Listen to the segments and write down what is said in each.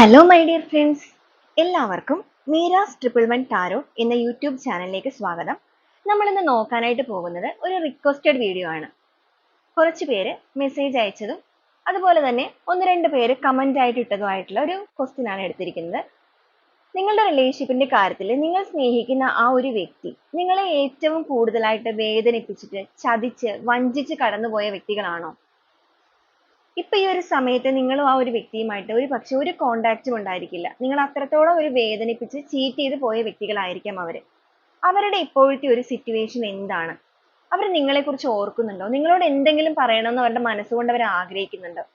Hello my dear friends, എല്ലാവർക്കും Meera's 111 tarot എന്ന YouTube ചാനലിലേക്ക് സ്വാഗതം. നമ്മൾ ഇന്ന് നോക്കാനായിട്ട് പോകുന്നത് ഒരു റിക്വസ്റ്റഡ് വീഡിയോ ആണ്. കുറച്ച് പേര് മെസ്സേജ് അയച്ചതും അതുപോലെ തന്നെ ഒന്ന് രണ്ട് പേര് കമന്റ് ആയിട്ട് ഇട്ടതുമായിട്ടുള്ള ഒരു ക്വസ്റ്റ്യൻ ആണ് എടുത്തിരിക്കുന്നത്. നിങ്ങളുടെ റിലേഷൻഷിപ്പിന്റെ കാര്യത്തിൽ നിങ്ങൾ സ്നേഹിക്കുന്ന ആ ഒരു വ്യക്തി നിങ്ങളെ ഏറ്റവും കൂടുതലായിട്ട് വേദനിപ്പിച്ചിട്ട് ചതിച്ച് വഞ്ചിച്ച് കടന്നുപോയ വ്യക്തികളാണോ? ഇപ്പൊ ഈ ഒരു സമയത്ത് നിങ്ങളും ആ ഒരു വ്യക്തിയുമായിട്ട് ഒരു പക്ഷെ ഒരു കോണ്ടാക്റ്റും ഉണ്ടായിരിക്കില്ല. നിങ്ങൾ അത്രത്തോളം ഒരു വേദനിപ്പിച്ച് ചീറ്റ് ചെയ്ത് പോയ വ്യക്തികളായിരിക്കാം അവര്. അവരുടെ ഇപ്പോഴത്തെ ഒരു സിറ്റുവേഷൻ എന്താണ്? അവർ നിങ്ങളെക്കുറിച്ച് ഓർക്കുന്നുണ്ടോ? നിങ്ങളോട് എന്തെങ്കിലും പറയണമെന്ന് അവരുടെ മനസ്സുകൊണ്ട് അവർ ആഗ്രഹിക്കുന്നുണ്ടോ?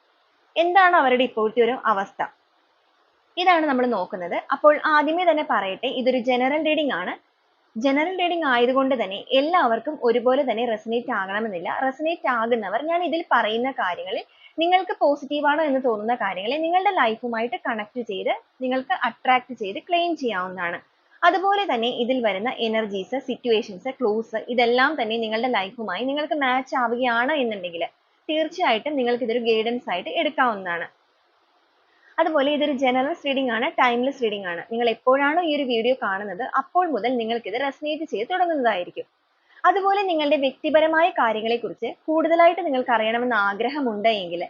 എന്താണ് അവരുടെ ഇപ്പോഴത്തെ ഒരു അവസ്ഥ? ഇതാണ് നമ്മൾ നോക്കുന്നത്. അപ്പോൾ ആദ്യമേ തന്നെ പറയട്ടെ, ഇതൊരു ജനറൽ റീഡിംഗ് ആണ്. ജനറൽ റീഡിംഗ് ആയതുകൊണ്ട് തന്നെ എല്ലാവർക്കും ഒരുപോലെ തന്നെ റെസനേറ്റ് ആകണമെന്നില്ല. റെസനേറ്റ് ആകുന്നവർ ഞാൻ ഇതിൽ പറയുന്ന കാര്യങ്ങളിൽ നിങ്ങൾക്ക് പോസിറ്റീവ് ആണോ എന്ന് തോന്നുന്ന കാര്യങ്ങളെ നിങ്ങളുടെ ലൈഫുമായിട്ട് കണക്ട് ചെയ്ത് നിങ്ങൾക്ക് അട്രാക്ട് ചെയ്ത് ക്ലെയിം ചെയ്യാവുന്നതാണ്. അതുപോലെ തന്നെ ഇതിൽ വരുന്ന എനർജീസ്, സിറ്റുവേഷൻസ്, ക്ലൂസ് ഇതെല്ലാം തന്നെ നിങ്ങളുടെ ലൈഫുമായി നിങ്ങൾക്ക് മാച്ച് ആവുകയാണ് എന്നുണ്ടെങ്കിൽ തീർച്ചയായിട്ടും നിങ്ങൾക്ക് ഇതൊരു ഗൈഡൻസ് ആയിട്ട് എടുക്കാവുന്നതാണ്. അതുപോലെ ഇതൊരു ജനറൽ റീഡിംഗ് ആണ്, ടൈംലെസ് റീഡിംഗ് ആണ്. നിങ്ങൾ എപ്പോഴാണോ ഈ ഒരു വീഡിയോ കാണുന്നത് അപ്പോൾ മുതൽ നിങ്ങൾക്ക് ഇത് റെസനേറ്റ് ചെയ്ത് തുടങ്ങുന്നതായിരിക്കും. അതുപോലെ നിങ്ങളുടെ വ്യക്തിപരമായ കാര്യങ്ങളെക്കുറിച്ച് കൂടുതലായിട്ട് നിങ്ങൾക്ക് അറിയണമെന്ന് ആഗ്രഹമുണ്ട് എങ്കിൽ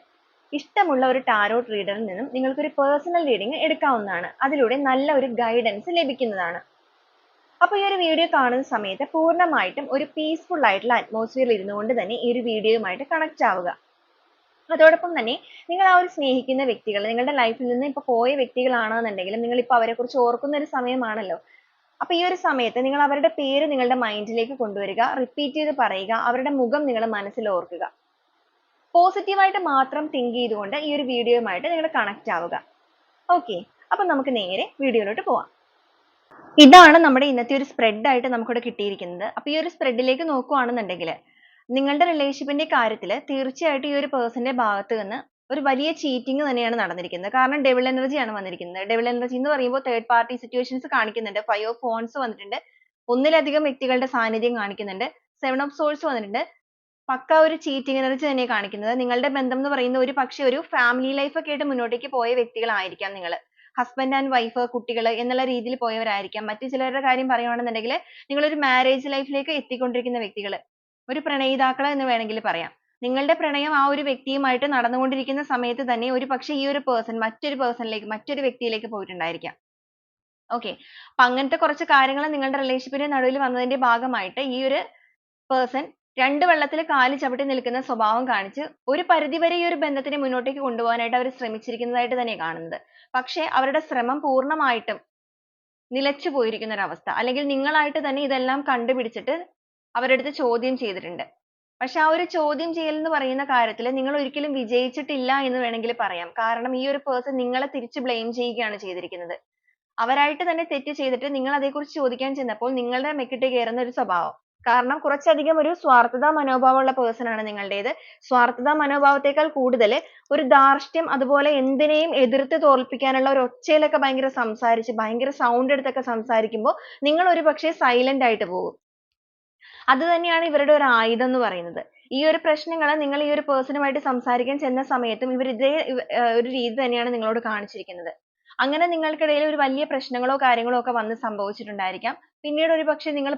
ഇഷ്ടമുള്ള ഒരു ടാരോട്ട് റീഡറിൽ നിന്നും നിങ്ങൾക്കൊരു പേഴ്സണൽ റീഡിംഗ് എടുക്കാവുന്നതാണ്. അതിലൂടെ നല്ല ഒരു ഗൈഡൻസ് ലഭിക്കുന്നതാണ്. അപ്പോൾ ഈ ഒരു വീഡിയോ കാണുന്ന സമയത്ത് പൂർണ്ണമായിട്ടും ഒരു പീസ്ഫുൾ ആയിട്ടുള്ള അറ്റ്മോസ്ഫിയറിൽ ഇരുന്നുകൊണ്ട് തന്നെ ഈ ഒരു വീഡിയോയുമായിട്ട് കണക്ട് ആവുക. അതോടൊപ്പം തന്നെ നിങ്ങൾ ആ ഒരു സ്നേഹിക്കുന്ന വ്യക്തികൾ നിങ്ങളുടെ ലൈഫിൽ നിന്ന് ഇപ്പോൾ പോയ വ്യക്തികളാണെന്നുണ്ടെങ്കിലും നിങ്ങൾ ഇപ്പോൾ അവരെ കുറിച്ച് ഓർക്കുന്ന ഒരു സമയമാണല്ലോ. അപ്പൊ ഈ ഒരു സമയത്ത് നിങ്ങൾ അവരുടെ പേര് നിങ്ങളുടെ മൈൻഡിലേക്ക് കൊണ്ടുവരിക, റിപ്പീറ്റ് ചെയ്ത് പറയുക, അവരുടെ മുഖം നിങ്ങൾ മനസ്സിൽ ഓർക്കുക. പോസിറ്റീവായിട്ട് മാത്രം തിങ്ക് ചെയ്തുകൊണ്ട് ഈ ഒരു വീഡിയോയുമായിട്ട് നിങ്ങൾ കണക്ട് ആവുക. ഓക്കെ, അപ്പൊ നമുക്ക് നേരെ വീഡിയോയിലോട്ട് പോവാം. ഇതാണ് നമ്മുടെ ഇന്നത്തെ ഒരു സ്പ്രെഡ് ആയിട്ട് നമുക്കിവിടെ കിട്ടിയിരിക്കുന്നത്. അപ്പൊ ഈ ഒരു സ്പ്രെഡിലേക്ക് നോക്കുകയാണെന്നുണ്ടെങ്കിൽ നിങ്ങളുടെ റിലേഷൻഷിപ്പിന്റെ കാര്യത്തിൽ തീർച്ചയായിട്ടും ഈ ഒരു പേഴ്സന്റെ ഭാഗത്ത് നിന്ന് ഒരു വലിയ ചീറ്റിംഗ് തന്നെയാണ് നടന്നിരിക്കുന്നത്. കാരണം ഡെവിൾ എനർജി ആണ് വന്നിരിക്കുന്നത്. ഡെവിൾ എനർജി എന്ന് പറയുമ്പോൾ തേർഡ് പാർട്ടി സിറ്റുവേഷൻസ് കാണിക്കുന്നുണ്ട്. 5 ഓഫ് ഫോൺസ് വന്നിട്ടുണ്ട്. ഒന്നിലധികം വ്യക്തികളുടെ സാന്നിധ്യം കാണിക്കുന്നുണ്ട്. 7 ഓഫ് സോൾസ് വന്നിട്ടുണ്ട്. പക്ക ഒരു ചീറ്റിംഗ് എനർജി തന്നെ കാണിക്കുന്നത്. നിങ്ങളുടെ ബന്ധം എന്ന് പറയുന്ന ഒരു പക്ഷേ ഒരു ഫാമിലി ലൈഫ് ഒക്കെ ആയിട്ട് മുന്നോട്ടേക്ക് പോയ വ്യക്തികളായിരിക്കാം നിങ്ങൾ. ഹസ്ബൻഡ് ആൻഡ് വൈഫ്, കുട്ടികൾ എന്നുള്ള രീതിയിൽ പോയവരായിരിക്കാം. മറ്റു ചിലരുടെ കാര്യം പറയുകയാണെന്നുണ്ടെങ്കിൽ നിങ്ങൾ ഒരു മാരേജ് ലൈഫിലേക്ക് എത്തിക്കൊണ്ടിരിക്കുന്ന വ്യക്തികൾ, ഒരു പ്രണയിതാക്കൾ എന്ന് വേണമെങ്കിൽ പറയാം. നിങ്ങളുടെ പ്രണയം ആ ഒരു വ്യക്തിയുമായിട്ട് നടന്നുകൊണ്ടിരിക്കുന്ന സമയത്ത് തന്നെ ഒരു പക്ഷേ ഈ ഒരു പേഴ്സൺ മറ്റൊരു വ്യക്തിയിലേക്ക് പോയിട്ടുണ്ടായിരിക്കാം. ഓക്കെ, അപ്പൊ അങ്ങനത്തെ കുറച്ച് കാര്യങ്ങൾ നിങ്ങളുടെ റിലേഷൻഷിപ്പിന്റെ നടുവിൽ വന്നതിന്റെ ഭാഗമായിട്ട് ഈ ഒരു പേഴ്സൺ രണ്ട് വെള്ളത്തിൽ കാല് ചവിട്ടി നിൽക്കുന്ന സ്വഭാവം കാണിച്ച് ഒരു പരിധിവരെ ഈ ഒരു ബന്ധത്തിനെ മുന്നോട്ടേക്ക് കൊണ്ടുപോകാനായിട്ട് അവർ ശ്രമിച്ചിരിക്കുന്നതായിട്ട് തന്നെയാണ് കാണുന്നത്. പക്ഷേ അവരുടെ ശ്രമം പൂർണ്ണമായിട്ടും നിലച്ചു പോയിരിക്കുന്ന ഒരു അവസ്ഥ, അല്ലെങ്കിൽ നിങ്ങളായിട്ട് തന്നെ ഇതെല്ലാം കണ്ടുപിടിച്ചിട്ട് അവരുടെ അടുത്ത് ചോദ്യം ചെയ്തിട്ടുണ്ട്. പക്ഷെ ആ ഒരു ചോദ്യം ചെയ്യൽ എന്ന് പറയുന്ന കാര്യത്തിൽ നിങ്ങൾ ഒരിക്കലും വിജയിച്ചിട്ടില്ല എന്ന് വേണമെങ്കിൽ പറയാം. കാരണം ഈ ഒരു പേഴ്സൺ നിങ്ങളെ തിരിച്ച് ബ്ലെയിം ചെയ്യുകയാണ് ചെയ്തിരിക്കുന്നത്. അവരായിട്ട് തന്നെ തെറ്റ് ചെയ്തിട്ട് നിങ്ങൾ അതേക്കുറിച്ച് ചോദിക്കാൻ ചെന്നപ്പോൾ നിങ്ങളുടെ മെക്കിട്ട് കയറുന്ന ഒരു സ്വഭാവം. കാരണം കുറച്ചധികം ഒരു സ്വാർത്ഥതാ മനോഭാവമുള്ള പേഴ്സൺ ആണ് നിങ്ങളുടേത്. സ്വാർത്ഥതാ മനോഭാവത്തെക്കാൾ കൂടുതൽ ഒരു ധാർഷ്ട്യം, അതുപോലെ എന്തിനേയും എതിർത്ത് തോൽപ്പിക്കാനുള്ള ഒരു ഒച്ചയിലൊക്കെ ഭയങ്കര സംസാരിച്ച് ഭയങ്കര സൗണ്ട് എടുത്തൊക്കെ സംസാരിക്കുമ്പോൾ നിങ്ങൾ ഒരു പക്ഷേ സൈലന്റ് ആയിട്ട് പോകും. അത് തന്നെയാണ് ഇവരുടെ ഒരു ആയുധം എന്ന് പറയുന്നത്. ഈ ഒരു പ്രശ്നങ്ങൾ നിങ്ങൾ ഈ ഒരു പേഴ്സണുമായിട്ട് സംസാരിക്കാൻ ചെന്ന സമയത്തും ഇവർ ഇതേ ഒരു രീതി തന്നെയാണ് നിങ്ങളോട് കാണിച്ചിരിക്കുന്നത്. അങ്ങനെ നിങ്ങൾക്കിടയിൽ ഒരു വലിയ പ്രശ്നങ്ങളോ കാര്യങ്ങളോ ഒക്കെ വന്ന് സംഭവിച്ചിട്ടുണ്ടായിരിക്കാം. പിന്നീട് ഒരു പക്ഷേ നിങ്ങൾ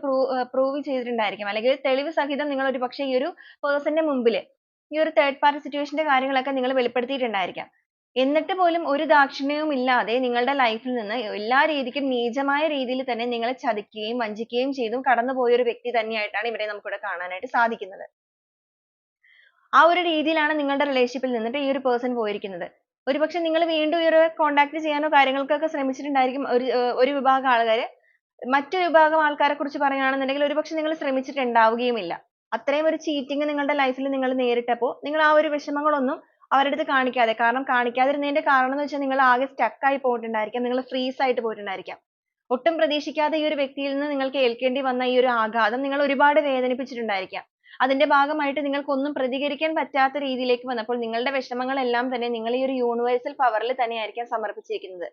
പ്രൂവ് ചെയ്തിട്ടുണ്ടായിരിക്കാം, അല്ലെങ്കിൽ തെളിവ് സഹിതം നിങ്ങൾ ഒരു പക്ഷേ ഈ ഒരു പേഴ്സന്റെ മുമ്പിൽ ഈ ഒരു തേർഡ് പാർട്ടി സിറ്റുവേഷന്റെ കാര്യങ്ങളൊക്കെ നിങ്ങൾ വെളിപ്പെടുത്തിയിട്ടുണ്ടായിരിക്കാം. എന്നിട്ട് പോലും ഒരു ദാക്ഷിണ്യവും ഇല്ലാതെ നിങ്ങളുടെ ലൈഫിൽ നിന്ന് എല്ലാ രീതിക്കും നീചമായ രീതിയിൽ തന്നെ നിങ്ങളെ ചതിക്കുകയും വഞ്ചിക്കുകയും ചെയ്തും കടന്നുപോയ ഒരു വ്യക്തി തന്നെയായിട്ടാണ് ഇവരെ നമുക്കിവിടെ കാണാനായിട്ട് സാധിക്കുന്നത്. ആ ഒരു രീതിയിലാണ് നിങ്ങളുടെ റിലേഷൻഷിപ്പിൽ നിന്നിട്ട് ഈ ഒരു പേഴ്സൺ പോയിരിക്കുന്നത്. ഒരുപക്ഷെ നിങ്ങൾ വീണ്ടും ഈ ഒരു കോൺടാക്ട് ചെയ്യാനോ കാര്യങ്ങൾക്കൊക്കെ ശ്രമിച്ചിട്ടുണ്ടായിരിക്കും ഒരു വിഭാഗം ആൾക്കാർ. മറ്റൊരു വിഭാഗം ആൾക്കാരെ കുറിച്ച് പറയുകയാണെന്നുണ്ടെങ്കിൽ ഒരുപക്ഷെ നിങ്ങൾ ശ്രമിച്ചിട്ടുണ്ടാവുകയുമില്ല. അത്രയും ഒരു ചീറ്റിംഗ് നിങ്ങളുടെ ലൈഫിൽ നിങ്ങൾ നേരിട്ടപ്പോൾ നിങ്ങൾ ആ ഒരു വിഷമങ്ങളൊന്നും അവരുടെ അടുത്ത് കാണിക്കാതെ, കാരണം കാണിക്കാതിരുന്നതിന്റെ കാരണം എന്ന് വെച്ചാൽ നിങ്ങൾ ആകെ സ്റ്റക്ക് ആയി പോയിട്ടുണ്ടായിരിക്കാം, നിങ്ങൾ ഫ്രീസ് ആയിട്ട് പോയിട്ടുണ്ടായിരിക്കാം. ഒട്ടും പ്രതീക്ഷിക്കാതെ ഈ ഒരു വ്യക്തിയിൽ നിന്ന് നിങ്ങൾക്ക് ഏൽക്കേണ്ടി വന്ന ഈ ഒരു ആഘാതം നിങ്ങൾ ഒരുപാട് വേദനിപ്പിച്ചിട്ടുണ്ടായിരിക്കാം. അതിന്റെ ഭാഗമായിട്ട് നിങ്ങൾക്ക് ഒന്നും പ്രതികരിക്കാൻ പറ്റാത്ത രീതിയിലേക്ക് വന്നപ്പോൾ നിങ്ങളുടെ വിഷമങ്ങളെല്ലാം തന്നെ നിങ്ങൾ ഈ ഒരു യൂണിവേഴ്സൽ പവറിൽ തന്നെയായിരിക്കാം സമർപ്പിച്ചിരിക്കുന്നത്.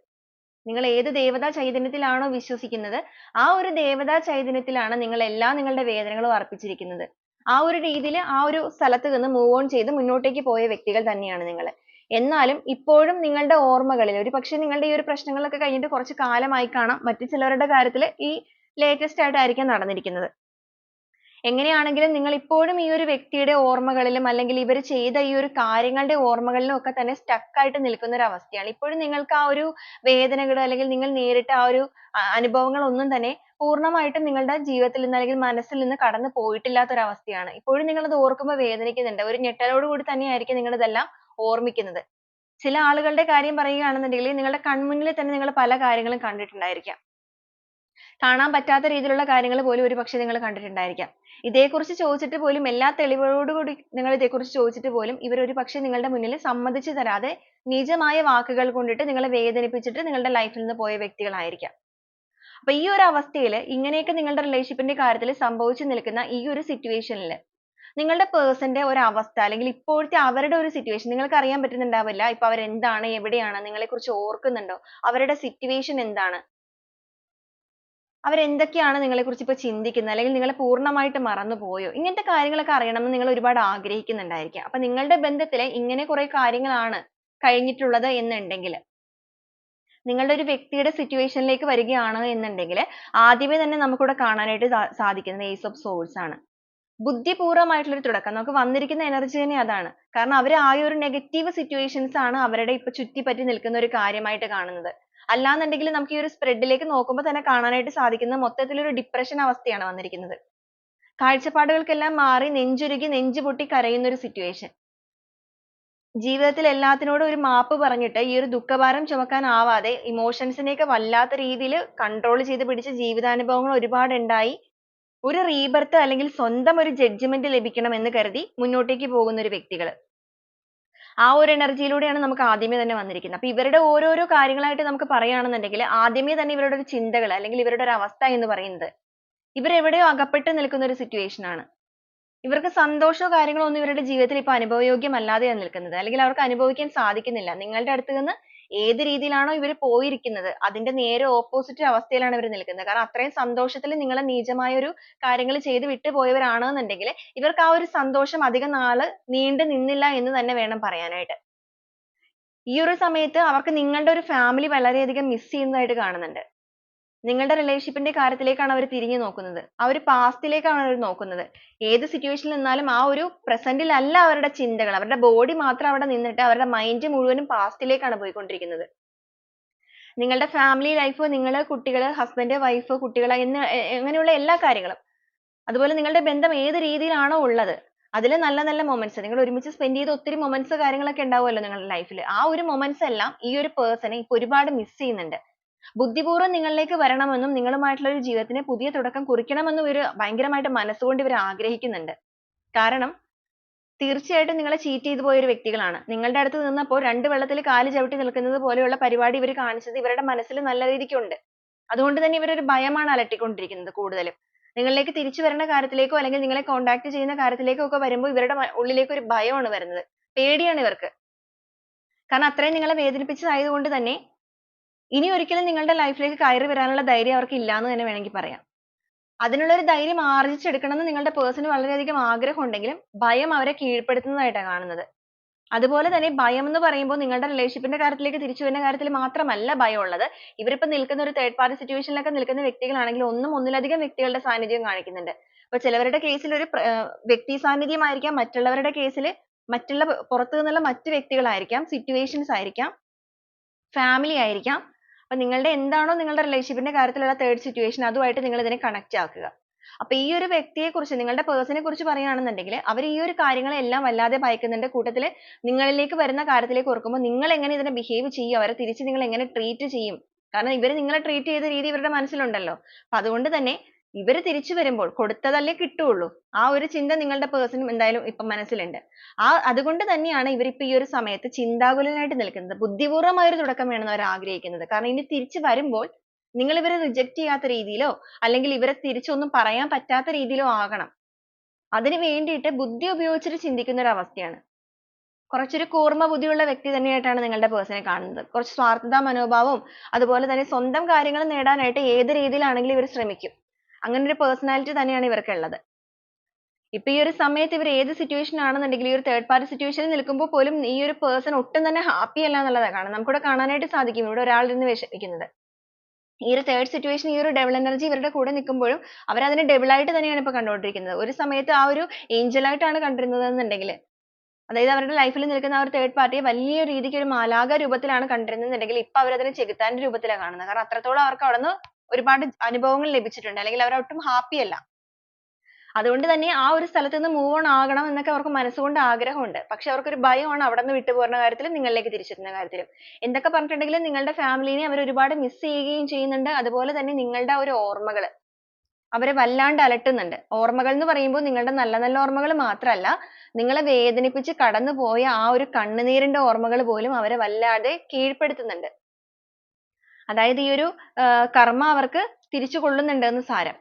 നിങ്ങൾ ഏത് ദേവതാ ചൈതന്യത്തിലാണോ വിശ്വസിക്കുന്നത് ആ ഒരു ദേവതാ ചൈതന്യത്തിലാണ് നിങ്ങൾ എല്ലാ നിങ്ങളുടെ വേദനകളും അർപ്പിച്ചിരിക്കുന്നത്. ആ ഒരു രീതിയിൽ ആ ഒരു സ്ഥലത്ത് നിന്ന് മൂവ് ഓൺ ചെയ്ത് മുന്നോട്ടേക്ക് പോയ വ്യക്തികൾ തന്നെയാണ് നിങ്ങൾ. എന്നാലും ഇപ്പോഴും നിങ്ങളുടെ ഓർമ്മകളിൽ ഒരുപക്ഷേ നിങ്ങളുടെ ഈ ഒരു പ്രശ്നങ്ങളൊക്കെ കഴിഞ്ഞിട്ട് കുറച്ച് കാലമായി കാണാം. മറ്റു ചിലവരുടെ കാര്യത്തിൽ ഈ ലേറ്റസ്റ്റ് ആയിട്ടായിരിക്കാം നടന്നിരിക്കുന്നത്. എങ്ങനെയാണെങ്കിലും നിങ്ങൾ ഇപ്പോഴും ഈ ഒരു വ്യക്തിയുടെ ഓർമ്മകളിലും അല്ലെങ്കിൽ ഇവർ ചെയ്ത ഈ ഒരു കാര്യങ്ങളുടെ ഓർമ്മകളിലും ഒക്കെ തന്നെ stuck ആയിട്ട് നിൽക്കുന്ന ഒരു അവസ്ഥയാണ്. ഇപ്പോഴും നിങ്ങൾക്ക് ആ ഒരു വേദനകൾ അല്ലെങ്കിൽ നിങ്ങൾ നേരിട്ട ആ ഒരു അനുഭവങ്ങൾ ഒന്നും തന്നെ പൂർണ്ണമായിട്ടും നിങ്ങളുടെ ജീവിതത്തിൽ നിന്ന് അല്ലെങ്കിൽ മനസ്സിൽ നിന്ന് കടന്നു പോയിട്ടില്ലാത്ത ഒരു അവസ്ഥയാണ്. ഇപ്പോഴും നിങ്ങൾ അത് ഓർക്കുമ്പോൾ വേദനിക്കുന്നുണ്ട്. ഒരു ഞെട്ടലോട് കൂടി തന്നെയായിരിക്കും നിങ്ങൾ ഇതെല്ലാം ഓർമ്മിക്കുന്നത്. ചില ആളുകളുടെ കാര്യം പറയുകയാണെന്നുണ്ടെങ്കിൽ നിങ്ങളുടെ കൺമുന്നിൽ തന്നെ നിങ്ങൾ പല കാര്യങ്ങളും കണ്ടിട്ടുണ്ടായിരിക്കാം. കാണാൻ പറ്റാത്ത രീതിയിലുള്ള കാര്യങ്ങൾ പോലും ഒരുപക്ഷേ നിങ്ങൾ കണ്ടിട്ടുണ്ടായിരിക്കാം. ഇതേക്കുറിച്ച് ചോദിച്ചിട്ട് പോലും എല്ലാ തെളിവുകളോടുകൂടി നിങ്ങൾ ഇതേക്കുറിച്ച് ചോദിച്ചിട്ട് പോലും ഇവർ ഒരുപക്ഷേ നിങ്ങളുടെ മുന്നിൽ സമ്മതിച്ചു തരാതെ നിജമായ വാക്കുകൾ കൊണ്ടിട്ട് നിങ്ങളെ വേദനിപ്പിച്ചിട്ട് നിങ്ങളുടെ ലൈഫിൽ നിന്ന് പോയ വ്യക്തികളായിരിക്കാം. അപ്പൊ ഈ ഒരു അവസ്ഥയിൽ ഇങ്ങനെയൊക്കെ നിങ്ങളുടെ റിലേഷൻഷിപ്പിന്റെ കാര്യത്തിൽ സംഭവിച്ചു നിൽക്കുന്ന ഈ ഒരു സിറ്റുവേഷനിൽ നിങ്ങളുടെ പേഴ്സന്റെ ഒരു അവസ്ഥ അല്ലെങ്കിൽ ഇപ്പോഴത്തെ അവരുടെ ഒരു സിറ്റുവേഷൻ നിങ്ങൾക്ക് അറിയാൻ പറ്റുന്നുണ്ടാവില്ല. ഇപ്പൊ അവർ എന്താണ്, എവിടെയാണ്, നിങ്ങളെ കുറിച്ച് ഓർക്കുന്നുണ്ടോ, അവരുടെ സിറ്റുവേഷൻ എന്താണ്, അവരെന്തൊക്കെയാണ് നിങ്ങളെക്കുറിച്ച് ഇപ്പൊ ചിന്തിക്കുന്നത്, അല്ലെങ്കിൽ നിങ്ങളെ പൂർണ്ണമായിട്ട് മറന്നുപോയോ, ഇങ്ങനത്തെ കാര്യങ്ങളൊക്കെ അറിയണമെന്ന് നിങ്ങൾ ഒരുപാട് ആഗ്രഹിക്കുന്നുണ്ടായിരിക്കാം. അപ്പൊ നിങ്ങളുടെ ബന്ധത്തിൽ ഇങ്ങനെ കുറെ കാര്യങ്ങളാണ് കഴിഞ്ഞിട്ടുള്ളത് എന്നുണ്ടെങ്കിൽ, നിങ്ങളുടെ ഒരു വ്യക്തിയുടെ സിറ്റുവേഷനിലേക്ക് വരികയാണ് എന്നുണ്ടെങ്കിൽ ആദ്യമേ തന്നെ നമുക്കിവിടെ കാണാനായിട്ട് സാധിക്കുന്നത് Ace of Swords ആണ്. ബുദ്ധിപൂർവമായിട്ടുള്ള ഒരു തുടക്കം. നമുക്ക് വന്നിരിക്കുന്ന എനർജി തന്നെ അതാണ്. കാരണം അവർ ആ ഒരു നെഗറ്റീവ് സിറ്റുവേഷൻസ് ആണ് അവരുടെ ഇപ്പൊ ചുറ്റിപ്പറ്റി നിൽക്കുന്ന ഒരു കാര്യമായിട്ട് കാണുന്നത്. അല്ലാന്നുണ്ടെങ്കിൽ നമുക്ക് ഈ ഒരു സ്പ്രെഡിലേക്ക് നോക്കുമ്പോൾ തന്നെ കാണാനായിട്ട് സാധിക്കുന്നത് മൊത്തത്തിൽ ഒരു ഡിപ്രഷൻ അവസ്ഥയാണ് വന്നിരിക്കുന്നത്. കാഴ്ചപ്പാടുകൾക്കെല്ലാം മാറി നെഞ്ചുരുകി നെഞ്ചുപൊട്ടി കരയുന്ന ഒരു സിറ്റുവേഷൻ. ജീവിതത്തിൽ എല്ലാത്തിനോടും ഒരു മാപ്പ് പറഞ്ഞിട്ട് ഈ ഒരു ദുഃഖഭാരം ചുമക്കാൻ ആവാതെ ഇമോഷൻസിനെയൊക്കെ വല്ലാത്ത രീതിയിൽ കൺട്രോൾ ചെയ്ത് പിടിച്ച ജീവിതാനുഭവങ്ങൾ ഒരുപാട് ഉണ്ടായി. ഒരു റീബർത്ത് അല്ലെങ്കിൽ സ്വന്തം ഒരു ജഡ്ജ്മെന്റ് ലഭിക്കണം എന്ന് കരുതി മുന്നോട്ടേക്ക് പോകുന്ന ഒരു വ്യക്തികൾ. ആ ഒരു എനർജിയിലൂടെയാണ് നമുക്ക് ആദ്യമേ തന്നെ വന്നിരിക്കുന്നത്. അപ്പൊ ഇവരുടെ ഓരോരോ കാര്യങ്ങളായിട്ട് നമുക്ക് പറയുകയാണെന്നുണ്ടെങ്കിൽ ആദ്യമേ തന്നെ ഇവരുടെ ഒരു ചിന്തകൾ അല്ലെങ്കിൽ ഇവരുടെ ഒരു അവസ്ഥ എന്ന് പറയുന്നത് ഇവരെവിടെയോ അകപ്പെട്ട് നിൽക്കുന്ന ഒരു സിറ്റുവേഷൻ ആണ്. ഇവർക്ക് സന്തോഷമോ കാര്യങ്ങളോ ഒന്നും ഇവരുടെ ജീവിതത്തിൽ ഇപ്പൊ അനുഭവയോഗ്യമല്ലാതെയാണ് നിൽക്കുന്നത്, അല്ലെങ്കിൽ അവർക്ക് അനുഭവിക്കാൻ സാധിക്കുന്നില്ല. നിങ്ങളുടെ അടുത്ത് നിന്ന് ഏത് രീതിയിലാണോ ഇവർ പോയിരിക്കുന്നത് അതിന്റെ നേരെ ഓപ്പോസിറ്റ് അവസ്ഥയിലാണ് ഇവർ നിൽക്കുന്നത്. കാരണം അത്രയും സന്തോഷത്തിൽ നിങ്ങളെ നീചമായ ഒരു കാര്യങ്ങൾ ചെയ്ത് വിട്ടു പോയവരാണെന്നുണ്ടെങ്കിൽ ഇവർക്ക് ആ ഒരു സന്തോഷം അധികം നാള് നീണ്ടു നിന്നില്ല എന്ന് തന്നെ വേണം പറയാനായിട്ട്. ഈ ഒരു സമയത്ത് അവർക്ക് നിങ്ങളുടെ ഒരു ഫാമിലി വളരെയധികം മിസ് ചെയ്യുന്നതായിട്ട് കാണുന്നുണ്ട്. നിങ്ങളുടെ റിലേഷൻഷിപ്പിന്റെ കാര്യത്തിലേക്കാണ് അവർ തിരിഞ്ഞു നോക്കുന്നത്. ആ ഒരു പാസ്റ്റിലേക്കാണ് അവർ നോക്കുന്നത്. ഏത് സിറ്റുവേഷനിൽ നിന്നാലും ആ ഒരു പ്രസന്റിൽ അല്ല അവരുടെ ചിന്തകൾ. അവരുടെ ബോഡി മാത്രം അവിടെ നിന്നിട്ട് അവരുടെ മൈൻഡ് മുഴുവനും പാസ്റ്റിലേക്കാണ് പോയിക്കൊണ്ടിരിക്കുന്നത്. നിങ്ങളുടെ ഫാമിലി ലൈഫ്, നിങ്ങൾ, കുട്ടികൾ, ഹസ്ബൻഡ്, വൈഫ്, കുട്ടികൾ അങ്ങനെയുള്ള എല്ലാ കാര്യങ്ങളും, അതുപോലെ നിങ്ങളുടെ ബന്ധം ഏത് രീതിയിലാണോ ഉള്ളത് അതിൽ നല്ല നല്ല മൊമെന്റ്സ്, നിങ്ങൾ ഒരുമിച്ച് സ്പെൻഡ് ചെയ്ത ഒത്തിരി മൊമെന്റ്സ് കാര്യങ്ങളൊക്കെ ഉണ്ടാവുമല്ലോ നിങ്ങളുടെ ലൈഫിൽ. ആ ഒരു മൊമെന്റ്സ് എല്ലാം ഈ ഒരു പേഴ്സണെ ഇപ്പൊ ഒരുപാട് മിസ് ചെയ്യുന്നുണ്ട്. ബുദ്ധിപൂർവ്വം നിങ്ങളിലേക്ക് വരണമെന്നും നിങ്ങളുമായിട്ടുള്ള ഒരു ജീവിതത്തിന് പുതിയ തുടക്കം കുറിക്കണമെന്നും ഇവർ ഭയങ്കരമായിട്ട് മനസ്സുകൊണ്ട് ഇവർ ആഗ്രഹിക്കുന്നുണ്ട്. കാരണം തീർച്ചയായിട്ടും നിങ്ങളെ ചീറ്റ് ചെയ്തു പോയ ഒരു വ്യക്തികളാണ്. നിങ്ങളുടെ അടുത്ത് നിന്നപ്പോൾ രണ്ട് വെള്ളത്തിൽ കാല് ചവിട്ടി നിൽക്കുന്നത് പോലെയുള്ള പരിപാടി ഇവർ കാണിച്ചത് ഇവരുടെ മനസ്സിൽ നല്ല രീതിക്കുണ്ട്. അതുകൊണ്ട് തന്നെ ഇവരൊരു ഭയമാണ് അലട്ടിക്കൊണ്ടിരിക്കുന്നത് കൂടുതലും. നിങ്ങളിലേക്ക് തിരിച്ചു വരുന്ന കാര്യത്തിലേക്കോ അല്ലെങ്കിൽ നിങ്ങളെ കോൺടാക്ട് ചെയ്യുന്ന കാര്യത്തിലേക്കോ ഒക്കെ വരുമ്പോൾ ഇവരുടെ ഉള്ളിലേക്ക് ഒരു ഭയമാണ് വരുന്നത്. പേടിയാണ് ഇവർക്ക്. കാരണം അത്രയും നിങ്ങളെ വേദനിപ്പിച്ചതായതുകൊണ്ട് തന്നെ ഇനി ഒരിക്കലും നിങ്ങളുടെ ലൈഫിലേക്ക് കയറി വരാനുള്ള ധൈര്യം അവർക്ക് ഇല്ല എന്ന് തന്നെ വേണമെങ്കിൽ പറയാം. അതിനുള്ള ഒരു ധൈര്യം ആർജിച്ചെടുക്കണം എന്ന് നിങ്ങളുടെ പേഴ്സണ് വളരെയധികം ആഗ്രഹം ഉണ്ടെങ്കിലും ഭയം അവരെ കീഴ്പ്പെടുത്തുന്നതായിട്ടാണ് കാണുന്നത്. അതുപോലെ തന്നെ ഭയം എന്ന് പറയുമ്പോൾ നിങ്ങളുടെ റിലേഷൻഷിപ്പിന്റെ കാര്യത്തിലേക്ക് തിരിച്ചു വരുന്ന കാര്യത്തിൽ മാത്രമല്ല ഭയം ഉള്ളത്. ഇവരിപ്പോ നിൽക്കുന്ന ഒരു തേർഡ് പാർട്ടി സിറ്റുവേഷനിലൊക്കെ നിൽക്കുന്ന വ്യക്തികളാണെങ്കിൽ ഒന്നിലധികം വ്യക്തികളുടെ സാന്നിധ്യം കാണിക്കുന്നുണ്ട്. അപ്പൊ ചിലവരുടെ കേസിൽ ഒരു വ്യക്തി സാന്നിധ്യമായിരിക്കാം, മറ്റുള്ളവരുടെ കേസിൽ മറ്റുള്ള പുറത്തു നിന്നുള്ള മറ്റു വ്യക്തികളായിരിക്കാം, സിറ്റുവേഷൻസ് ആയിരിക്കാം, ഫാമിലി ആയിരിക്കാം. അപ്പൊ നിങ്ങളുടെ എന്താണോ നിങ്ങളുടെ റിലേഷൻഷിപ്പിന്റെ കാര്യത്തിലുള്ള തേർഡ് സിറ്റുവേഷൻ അതുമായിട്ട് നിങ്ങൾ ഇതിനെ കണക്ട് ആക്കുക. അപ്പൊ ഈ ഒരു വ്യക്തിയെ കുറിച്ച്, നിങ്ങളുടെ പേഴ്സണെ കുറിച്ച് പറയുകയാണെന്നുണ്ടെങ്കിൽ അവർ ഈ ഒരു കാര്യങ്ങളെല്ലാം വല്ലാതെ ഭയക്കുന്നുണ്ട്. കൂട്ടത്തിൽ നിങ്ങളിലേക്ക് വരുന്ന കാര്യത്തിലേക്ക് ഓർക്കുമ്പോൾ നിങ്ങൾ എങ്ങനെ ഇതിനെ ബിഹേവ് ചെയ്യും, അവരെ തിരിച്ച് നിങ്ങൾ എങ്ങനെ ട്രീറ്റ് ചെയ്യും, കാരണം ഇവർ നിങ്ങളെ ട്രീറ്റ് ചെയ്ത രീതി ഇവരുടെ മനസ്സിലുണ്ടല്ലോ. അപ്പൊ അതുകൊണ്ട് തന്നെ ഇവർ തിരിച്ചു വരുമ്പോൾ കൊടുത്തതല്ലേ കിട്ടുള്ളൂ, ആ ഒരു ചിന്ത നിങ്ങളുടെ പേഴ്സണും എന്തായാലും ഇപ്പൊ മനസ്സിലുണ്ട്. അതുകൊണ്ട് തന്നെയാണ് ഇവരിപ്പോ ഈ ഒരു സമയത്ത് ചിന്താകുലനായിട്ട് നിൽക്കുന്നത്. ബുദ്ധിപൂർവമായ ഒരു തുടക്കം വേണമെന്ന് അവർ ആഗ്രഹിക്കുന്നത്. കാരണം ഇനി തിരിച്ചു വരുമ്പോൾ നിങ്ങൾ ഇവരെ റിജക്ട് ചെയ്യാത്ത രീതിയിലോ അല്ലെങ്കിൽ ഇവരെ തിരിച്ചൊന്നും പറയാൻ പറ്റാത്ത രീതിയിലോ ആകണം. അതിന് വേണ്ടിയിട്ട് ബുദ്ധി ഉപയോഗിച്ചിട്ട് ചിന്തിക്കുന്ന ഒരു അവസ്ഥയാണ്. കുറച്ചൊരു കൂർമ്മ ബുദ്ധിയുള്ള വ്യക്തി തന്നെയായിട്ടാണ് നിങ്ങളുടെ പേഴ്സണെ കാണുന്നത്. കുറച്ച് സ്വാർത്ഥതാ മനോഭാവവും അതുപോലെ തന്നെ സ്വന്തം കാര്യങ്ങൾ നേടാനായിട്ട് ഏത് രീതിയിലാണെങ്കിലും ഇവർ ശ്രമിക്കും. അങ്ങനെ ഒരു പേഴ്സണാലിറ്റി തന്നെയാണ് ഇവർക്കുള്ളത്. ഇപ്പൊ ഈ ഒരു സമയത്ത് ഇവർ ഏത് സിറ്റുവേഷൻ ആണെന്നുണ്ടെങ്കിലും ഈ ഒരു തേർഡ് പാർട്ടി സിറ്റുവേഷനിൽ നിൽക്കുമ്പോൾ പോലും ഈ ഒരു പേഴ്സൺ ഒട്ടും തന്നെ ഹാപ്പി അല്ല എന്നുള്ളതാണ് കാണാം. നമുക്കിവിടെ കാണാനായിട്ട് സാധിക്കും ഇവിടെ ഒരാളിരുന്ന് വിഷമിക്കുന്നത്. ഈ ഒരു തേർഡ് സിറ്റുവേഷൻ ഈ ഒരു ഡബിൾ എനർജി ഇവരുടെ കൂടെ നിൽക്കുമ്പോഴും അവർ അതിനെ ഡബിൾ ആയിട്ട് തന്നെയാണ് ഇപ്പൊ കണ്ടുകൊണ്ടിരിക്കുന്നത്. ഒരു സമയത്ത് ആ ഒരു ഏഞ്ചൽ ആയിട്ടാണ് കണ്ടിരുന്നത് എന്നുണ്ടെങ്കിൽ, അതായത് അവരുടെ ലൈഫിൽ നിൽക്കുന്ന ആ ഒരു തേർഡ് പാർട്ടിയെ വലിയ രീതിക്ക് ഒരു മാലാഖ രൂപത്തിലാണ് കണ്ടിരുന്നതെന്നുണ്ടെങ്കിൽ ഇപ്പൊ അവരതിനെ ചെകുത്താന്റെ രൂപത്തിലാണ് കാണുന്നത്. കാരണം അത്രത്തോളം അവർക്ക് അവിടെ നിന്ന് ഒരുപാട് അനുഭവങ്ങൾ ലഭിച്ചിട്ടുണ്ട്, അല്ലെങ്കിൽ അവർ ഒട്ടും ഹാപ്പി അല്ല. അതുകൊണ്ട് തന്നെ ആ ഒരു സ്ഥലത്ത് നിന്ന് മൂവ് ഓൺ ആകണം എന്നൊക്കെ അവർക്ക് മനസ്സുകൊണ്ട് ആഗ്രഹമുണ്ട്. പക്ഷെ അവർക്കൊരു ഭയമാണ് അവിടെ നിന്ന് വിട്ടുപോരുന്ന കാര്യത്തിലും നിങ്ങളിലേക്ക് തിരിച്ചെത്തുന്ന കാര്യത്തിലും. എന്തൊക്കെ പറഞ്ഞിട്ടുണ്ടെങ്കിലും നിങ്ങളുടെ ഫാമിലിനെ അവർ ഒരുപാട് മിസ് ചെയ്യുകയും ചെയ്യുന്നുണ്ട്. അതുപോലെ തന്നെ നിങ്ങളുടെ ആ ഒരു ഓർമ്മകൾ അവരെ വല്ലാണ്ട് അലട്ടുന്നുണ്ട്. ഓർമ്മകൾ എന്ന് പറയുമ്പോൾ നിങ്ങളുടെ നല്ല നല്ല ഓർമ്മകൾ മാത്രമല്ല, നിങ്ങളെ വേദനിപ്പിച്ച് കടന്നുപോയ ആ ഒരു കണ്ണുനീരിന്റെ ഓർമ്മകൾ പോലും അവരെ വല്ലാതെ കീഴ്പ്പെടുത്തുന്നുണ്ട്. അതായത് ഈ ഒരു കർമ്മ അവർക്ക് തിരിച്ചു കൊള്ളുന്നുണ്ട് എന്ന് സാരം.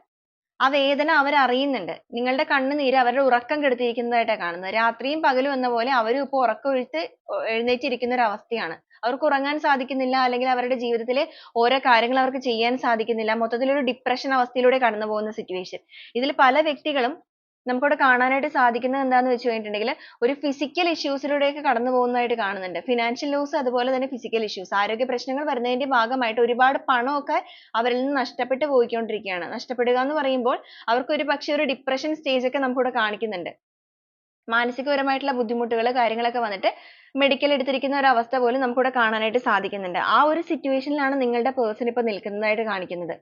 ആ വേദന അവർ അറിയുന്നുണ്ട്. നിങ്ങളുടെ കണ്ണുനീര് അവരുടെ ഉറക്കം കെടുത്തിയിരിക്കുന്നതായിട്ടാണ് കാണുന്നത്. രാത്രിയും പകലും എന്ന പോലെ അവരും ഇപ്പോൾ ഉറക്കമൊഴിച്ച് എഴുന്നേറ്റിരിക്കുന്ന ഒരു അവസ്ഥയാണ്. അവർക്ക് ഉറങ്ങാൻ സാധിക്കുന്നില്ല, അല്ലെങ്കിൽ അവരുടെ ജീവിതത്തിലെ ഓരോ കാര്യങ്ങൾ അവർക്ക് ചെയ്യാൻ സാധിക്കുന്നില്ല. മൊത്തത്തിൽ ഒരു ഡിപ്രഷൻ അവസ്ഥയിലൂടെ കടന്നു പോകുന്ന സിറ്റുവേഷൻ. ഇതിൽ പല വ്യക്തികളും നമുക്കിവിടെ കാണാനായിട്ട് സാധിക്കുന്നത് എന്താണെന്ന് വെച്ച് കഴിഞ്ഞിട്ടുണ്ടെങ്കിൽ ഒരു ഫിസിക്കൽ ഇഷ്യൂസിലൂടെയൊക്കെ കടന്നു പോകുന്നതായിട്ട് കാണുന്നുണ്ട്. ഫിനാൻഷ്യൽ ലോസ്, അതുപോലെ തന്നെ ഫിസിക്കൽ ഇഷ്യൂസ്, ആരോഗ്യ പ്രശ്നങ്ങൾ വരുന്നതിന്റെ ഭാഗമായിട്ട് ഒരുപാട് പണമൊക്കെ അവരിൽ നിന്ന് നഷ്ടപ്പെട്ടു പോയിക്കൊണ്ടിരിക്കുകയാണ്. നഷ്ടപ്പെടുക എന്ന് പറയുമ്പോൾ അവർക്ക് ഒരു പക്ഷേ ഒരു ഡിപ്രഷൻ സ്റ്റേജ് ഒക്കെ നമുക്കിവിടെ കാണിക്കുന്നുണ്ട്. മാനസികപരമായിട്ടുള്ള ബുദ്ധിമുട്ടുകൾ കാര്യങ്ങളൊക്കെ വന്നിട്ട് മെഡിക്കൽ എടുത്തിരിക്കുന്ന ഒരു അവസ്ഥ പോലും നമുക്കിവിടെ കാണാനായിട്ട് സാധിക്കുന്നുണ്ട്. ആ ഒരു സിറ്റുവേഷനിലാണ് നിങ്ങളുടെ പേഴ്സൺ ഇപ്പോൾ നിൽക്കുന്നതായിട്ട് കാണിക്കുന്നത്.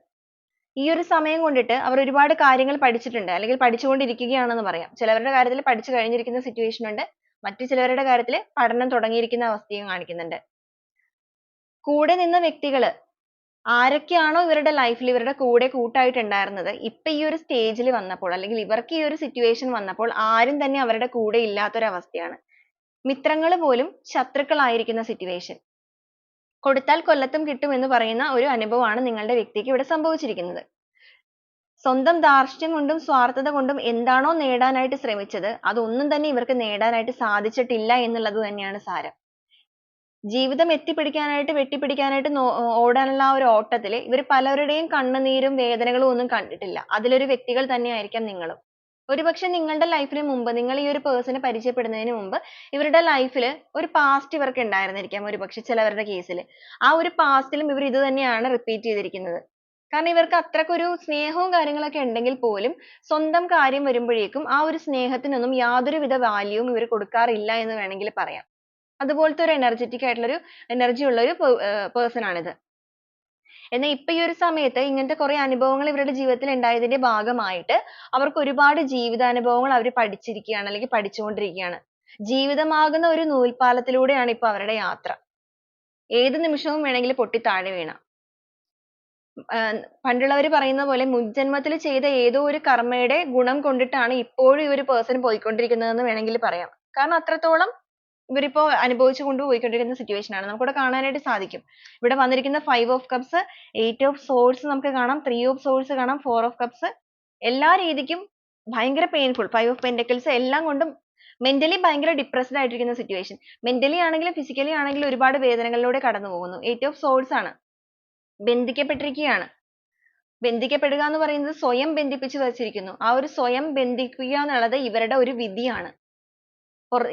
ഈ ഒരു സമയം കൊണ്ടിട്ട് അവർ ഒരുപാട് കാര്യങ്ങൾ പഠിച്ചിട്ടുണ്ട്, അല്ലെങ്കിൽ പഠിച്ചുകൊണ്ടിരിക്കുകയാണെന്ന് പറയാം. ചിലവരുടെ കാര്യത്തിൽ പഠിച്ചു കഴിഞ്ഞിരിക്കുന്ന സിറ്റുവേഷൻ ഉണ്ട്, മറ്റു ചിലവരുടെ കാര്യത്തിൽ പഠനം തുടങ്ങിയിരിക്കുന്ന അവസ്ഥയും കാണിക്കുന്നുണ്ട്. കൂടെ നിന്ന വ്യക്തികൾ ആരൊക്കെയാണോ ഇവരുടെ ലൈഫിൽ ഇവരുടെ കൂടെ കൂട്ടായിട്ട് ഉണ്ടായിരുന്നത്, ഇപ്പൊ ഈ ഒരു സ്റ്റേജിൽ വന്നപ്പോൾ, അല്ലെങ്കിൽ ഇവർക്ക് ഈ ഒരു സിറ്റുവേഷൻ വന്നപ്പോൾ ആരും തന്നെ അവരുടെ കൂടെ ഇല്ലാത്തൊരവസ്ഥയാണ്. മിത്രങ്ങൾ പോലും ശത്രുക്കളായിരിക്കുന്ന സിറ്റുവേഷൻ. കൊടുത്താൽ കൊല്ലത്തും കിട്ടും എന്ന് പറയുന്ന ഒരു അനുഭവമാണ് നിങ്ങളുടെ വ്യക്തിക്ക് ഇവിടെ സംഭവിച്ചിരിക്കുന്നത്. സ്വന്തം ധാർഷ്ട്യം കൊണ്ടും സ്വാർത്ഥത കൊണ്ടും എന്താണോ നേടാനായിട്ട് ശ്രമിച്ചത് അതൊന്നും തന്നെ ഇവർക്ക് നേടാനായിട്ട് സാധിച്ചിട്ടില്ല എന്നുള്ളത് തന്നെയാണ് സാരം. ജീവിതം എത്തിപ്പിടിക്കാനായിട്ട് വെട്ടിപ്പിടിക്കാനായിട്ട് ഓടാനുള്ള ആ ഒരു ഓട്ടത്തിൽ ഇവർ പലരുടെയും കണ്ണുനീരും വേദനകളും ഒന്നും കണ്ടിട്ടില്ല. അതിലൊരു വ്യക്തികൾ തന്നെയായിരിക്കാം നിങ്ങളും. ഒരുപക്ഷെ നിങ്ങളുടെ ലൈഫിന് മുമ്പ്, നിങ്ങൾ ഈ ഒരു പേഴ്സണെ പരിചയപ്പെടുന്നതിന് മുമ്പ് ഇവരുടെ ലൈഫിൽ ഒരു പാസ്റ്റ് ഇവർക്ക് ഉണ്ടായിരുന്നിരിക്കാം. ഒരുപക്ഷെ ചിലവരുടെ കേസിൽ ആ ഒരു പാസ്റ്റിലും ഇവർ ഇത് തന്നെയാണ് റിപ്പീറ്റ് ചെയ്തിരിക്കുന്നത്. കാരണം ഇവർക്ക് അത്രക്കൊരു സ്നേഹവും കാര്യങ്ങളൊക്കെ ഉണ്ടെങ്കിൽ പോലും സ്വന്തം കാര്യം വരുമ്പോഴേക്കും ആ ഒരു സ്നേഹത്തിനൊന്നും യാതൊരുവിധ വാല്യൂവും ഇവർ കൊടുക്കാറില്ല എന്ന് വേണമെങ്കിൽ പറയാം. അതുപോലത്തെ ഒരു എനർജറ്റിക് ആയിട്ടുള്ള എനർജി ഉള്ള ഒരു പേഴ്സൺ ആണിത്. എന്നാൽ ഇപ്പൊ ഈ ഒരു സമയത്ത് ഇങ്ങനത്തെ കുറെ അനുഭവങ്ങൾ ഇവരുടെ ജീവിതത്തിൽ ഉണ്ടായതിന്റെ ഭാഗമായിട്ട് അവർക്ക് ഒരുപാട് ജീവിതാനുഭവങ്ങൾ അവർ പഠിച്ചിരിക്കുകയാണ്, അല്ലെങ്കിൽ പഠിച്ചുകൊണ്ടിരിക്കുകയാണ്. ജീവിതമാകുന്ന ഒരു നൂൽപാലത്തിലൂടെയാണ് ഇപ്പൊ അവരുടെ യാത്ര. ഏത് നിമിഷവും വേണമെങ്കിൽ പൊട്ടി താഴെ വീണാം. പണ്ടുള്ളവർ പറയുന്ന പോലെ മുൻജന്മത്തിൽ ചെയ്ത ഏതോ ഒരു കർമ്മയുടെ ഗുണം കൊണ്ടിട്ടാണ് ഇപ്പോഴും ഈ ഒരു പേഴ്സൺ പോയിക്കൊണ്ടിരിക്കുന്നതെന്ന് വേണമെങ്കിൽ പറയാം. കാരണം അത്രത്തോളം ഇവരിപ്പോ അനുഭവിച്ചു കൊണ്ടുപോയിക്കൊണ്ടിരിക്കുന്ന സിറ്റുവേഷൻ ആണ്. നമുക്കിവിടെ കാണാനായിട്ട് സാധിക്കും. ഇവിടെ വന്നിരിക്കുന്ന 5 ഓഫ് കപ്സ്, 8 ഓഫ് സോഴ്സ് നമുക്ക് കാണാം, 3 ഓഫ് സോഴ്സ് കാണാം, 4 ഓഫ് കപ്സ്. എല്ലാ രീതിക്കും ഭയങ്കര പെയിൻഫുൾ. 5 ഓഫ് പെന്റക്കിൾസ് എല്ലാം കൊണ്ടും മെന്റലി ഭയങ്കര ഡിപ്രസ്ഡ് ആയിട്ടിരിക്കുന്ന സിറ്റുവേഷൻ. മെന്റലി ആണെങ്കിലും ഫിസിക്കലി ആണെങ്കിലും ഒരുപാട് വേദനകളിലൂടെ കടന്നു പോകുന്നു. 8 ഓഫ് സോഴ്സ് ആണ്. ബന്ധിക്കപ്പെട്ടിരിക്കുകയാണ്. ബന്ധിക്കപ്പെടുക എന്ന് പറയുന്നത് സ്വയം ബന്ധിപ്പിച്ച് വെച്ചിരിക്കുന്നു. ആ ഒരു സ്വയം ബന്ധിക്കുക എന്നുള്ളത് ഇവരുടെ ഒരു വിധിയാണ്.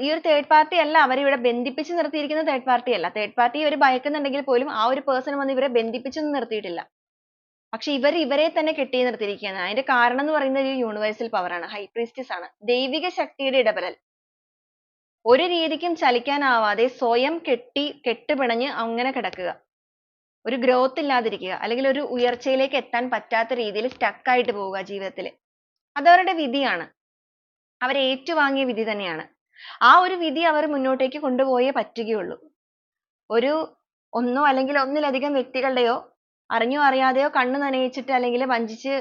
ഈ ഒരു തേർഡ് പാർട്ടി അല്ല അവരിവിടെ ബന്ധിപ്പിച്ച് നിർത്തിയിരിക്കുന്ന. തേർഡ് പാർട്ടി അല്ല. തേർഡ് പാർട്ടി ഇവർ ഭയക്കുന്നുണ്ടെങ്കിൽ പോലും ആ ഒരു പേഴ്സൺ വന്ന് ഇവരെ ബന്ധിപ്പിച്ചൊന്നും നിർത്തിയിട്ടില്ല. പക്ഷെ ഇവർ ഇവരെ തന്നെ കെട്ടി നിർത്തിയിരിക്കുകയാണ്. അതിന്റെ കാരണം എന്ന് പറയുന്നത് ഒരു യൂണിവേഴ്സൽ പവർ ആണ്, ഹൈ പ്രീസ്റ്റസ് ആണ്, ദൈവിക ശക്തിയുടെ ഇടപെടൽ. ഒരു രീതിക്കും ചലിക്കാനാവാതെ സ്വയം കെട്ടുപിണഞ്ഞ് അങ്ങനെ കിടക്കുക, ഒരു ഗ്രോത്ത് ഇല്ലാതിരിക്കുക, അല്ലെങ്കിൽ ഒരു ഉയർച്ചയിലേക്ക് എത്താൻ പറ്റാത്ത രീതിയിൽ സ്റ്റക്ക് ആയിട്ട് പോവുക ജീവിതത്തിൽ. അതവരുടെ വിധിയാണ്, അവർ ഏറ്റുവാങ്ങിയ വിധി തന്നെയാണ്. ആ ഒരു വിധി അവർ മുന്നോട്ടേക്ക് കൊണ്ടുപോയേ പറ്റുകയുള്ളൂ. ഒന്നോ അല്ലെങ്കിൽ ഒന്നിലധികം വ്യക്തികളുടെയോ അറിഞ്ഞോ അറിയാതെയോ കണ്ണ് നനയിച്ചിട്ട് അല്ലെങ്കിൽ വഞ്ചിച്ച്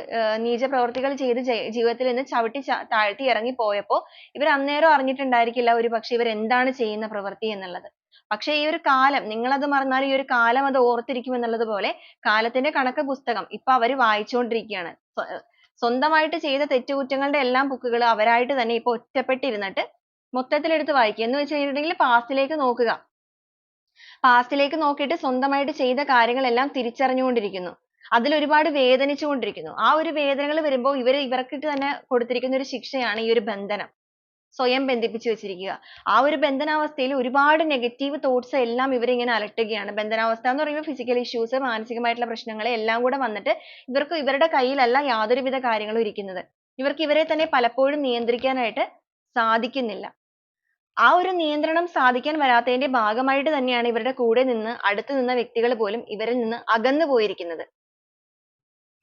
നീച പ്രവർത്തികൾ ചെയ്ത് ജീവിതത്തിൽ നിന്ന് ചവിട്ടി താഴ്ത്തി ഇറങ്ങി പോയപ്പോൾ ഇവർ അന്നേരം അറിഞ്ഞിട്ടുണ്ടായിരിക്കില്ല ഒരുപക്ഷെ ഇവർ എന്താണ് ചെയ്യുന്ന പ്രവൃത്തി എന്നുള്ളത്. പക്ഷേ ഈ ഒരു കാലം, നിങ്ങളത് മറന്നാൽ ഈ ഒരു കാലം അത് ഓർത്തിരിക്കും എന്നുള്ളത് പോലെ കാലത്തിന്റെ കണക്ക് പുസ്തകം ഇപ്പൊ അവർ വായിച്ചുകൊണ്ടിരിക്കുകയാണ്. സ്വന്തമായിട്ട് ചെയ്ത തെറ്റുകുറ്റങ്ങളുടെ എല്ലാം ബുക്കുകൾ അവരായിട്ട് തന്നെ ഇപ്പൊ ഒറ്റപ്പെട്ടിരുന്നിട്ട് മൊത്തത്തിൽ എടുത്ത് വായിക്കുക. എന്ന് വെച്ച് കഴിഞ്ഞിട്ടുണ്ടെങ്കിൽ പാസ്റ്റിലേക്ക് നോക്കുക. പാസ്റ്റിലേക്ക് നോക്കിയിട്ട് സ്വന്തമായിട്ട് ചെയ്ത കാര്യങ്ങളെല്ലാം തിരിച്ചറിഞ്ഞുകൊണ്ടിരിക്കുന്നു. അതിൽ ഒരുപാട് വേദനിച്ചുകൊണ്ടിരിക്കുന്നു. ആ ഒരു വേദനകൾ വരുമ്പോൾ ഇവർക്കിട്ട് തന്നെ കൊടുത്തിരിക്കുന്ന ഒരു ശിക്ഷയാണ് ഈ ഒരു ബന്ധനം. സ്വയം ബന്ധിപ്പിച്ച് വെച്ചിരിക്കുക. ആ ഒരു ബന്ധനാവസ്ഥയിൽ ഒരുപാട് നെഗറ്റീവ് തോട്ട്സ് എല്ലാം ഇവരിങ്ങനെ അലട്ടുകയാണ്. ബന്ധനാവസ്ഥ എന്ന് പറയുമ്പോൾ ഫിസിക്കൽ ഇഷ്യൂസ്, മാനസികമായിട്ടുള്ള പ്രശ്നങ്ങൾ എല്ലാം കൂടെ വന്നിട്ട് ഇവരുടെ കയ്യിലല്ല യാതൊരുവിധ കാര്യങ്ങളും ഇരിക്കുന്നത്. ഇവർക്ക് ഇവരെ തന്നെ പലപ്പോഴും നിയന്ത്രിക്കാനായിട്ട് സാധിക്കുന്നില്ല. ആ ഒരു നിയന്ത്രണം സാധിക്കാൻ വരാത്തതിന്റെ ഭാഗമായിട്ട് തന്നെയാണ് ഇവരുടെ കൂടെ നിന്ന് അടുത്ത് നിന്ന വ്യക്തികൾ പോലും ഇവരിൽ നിന്ന് അകന്നു പോയിരിക്കുന്നത്.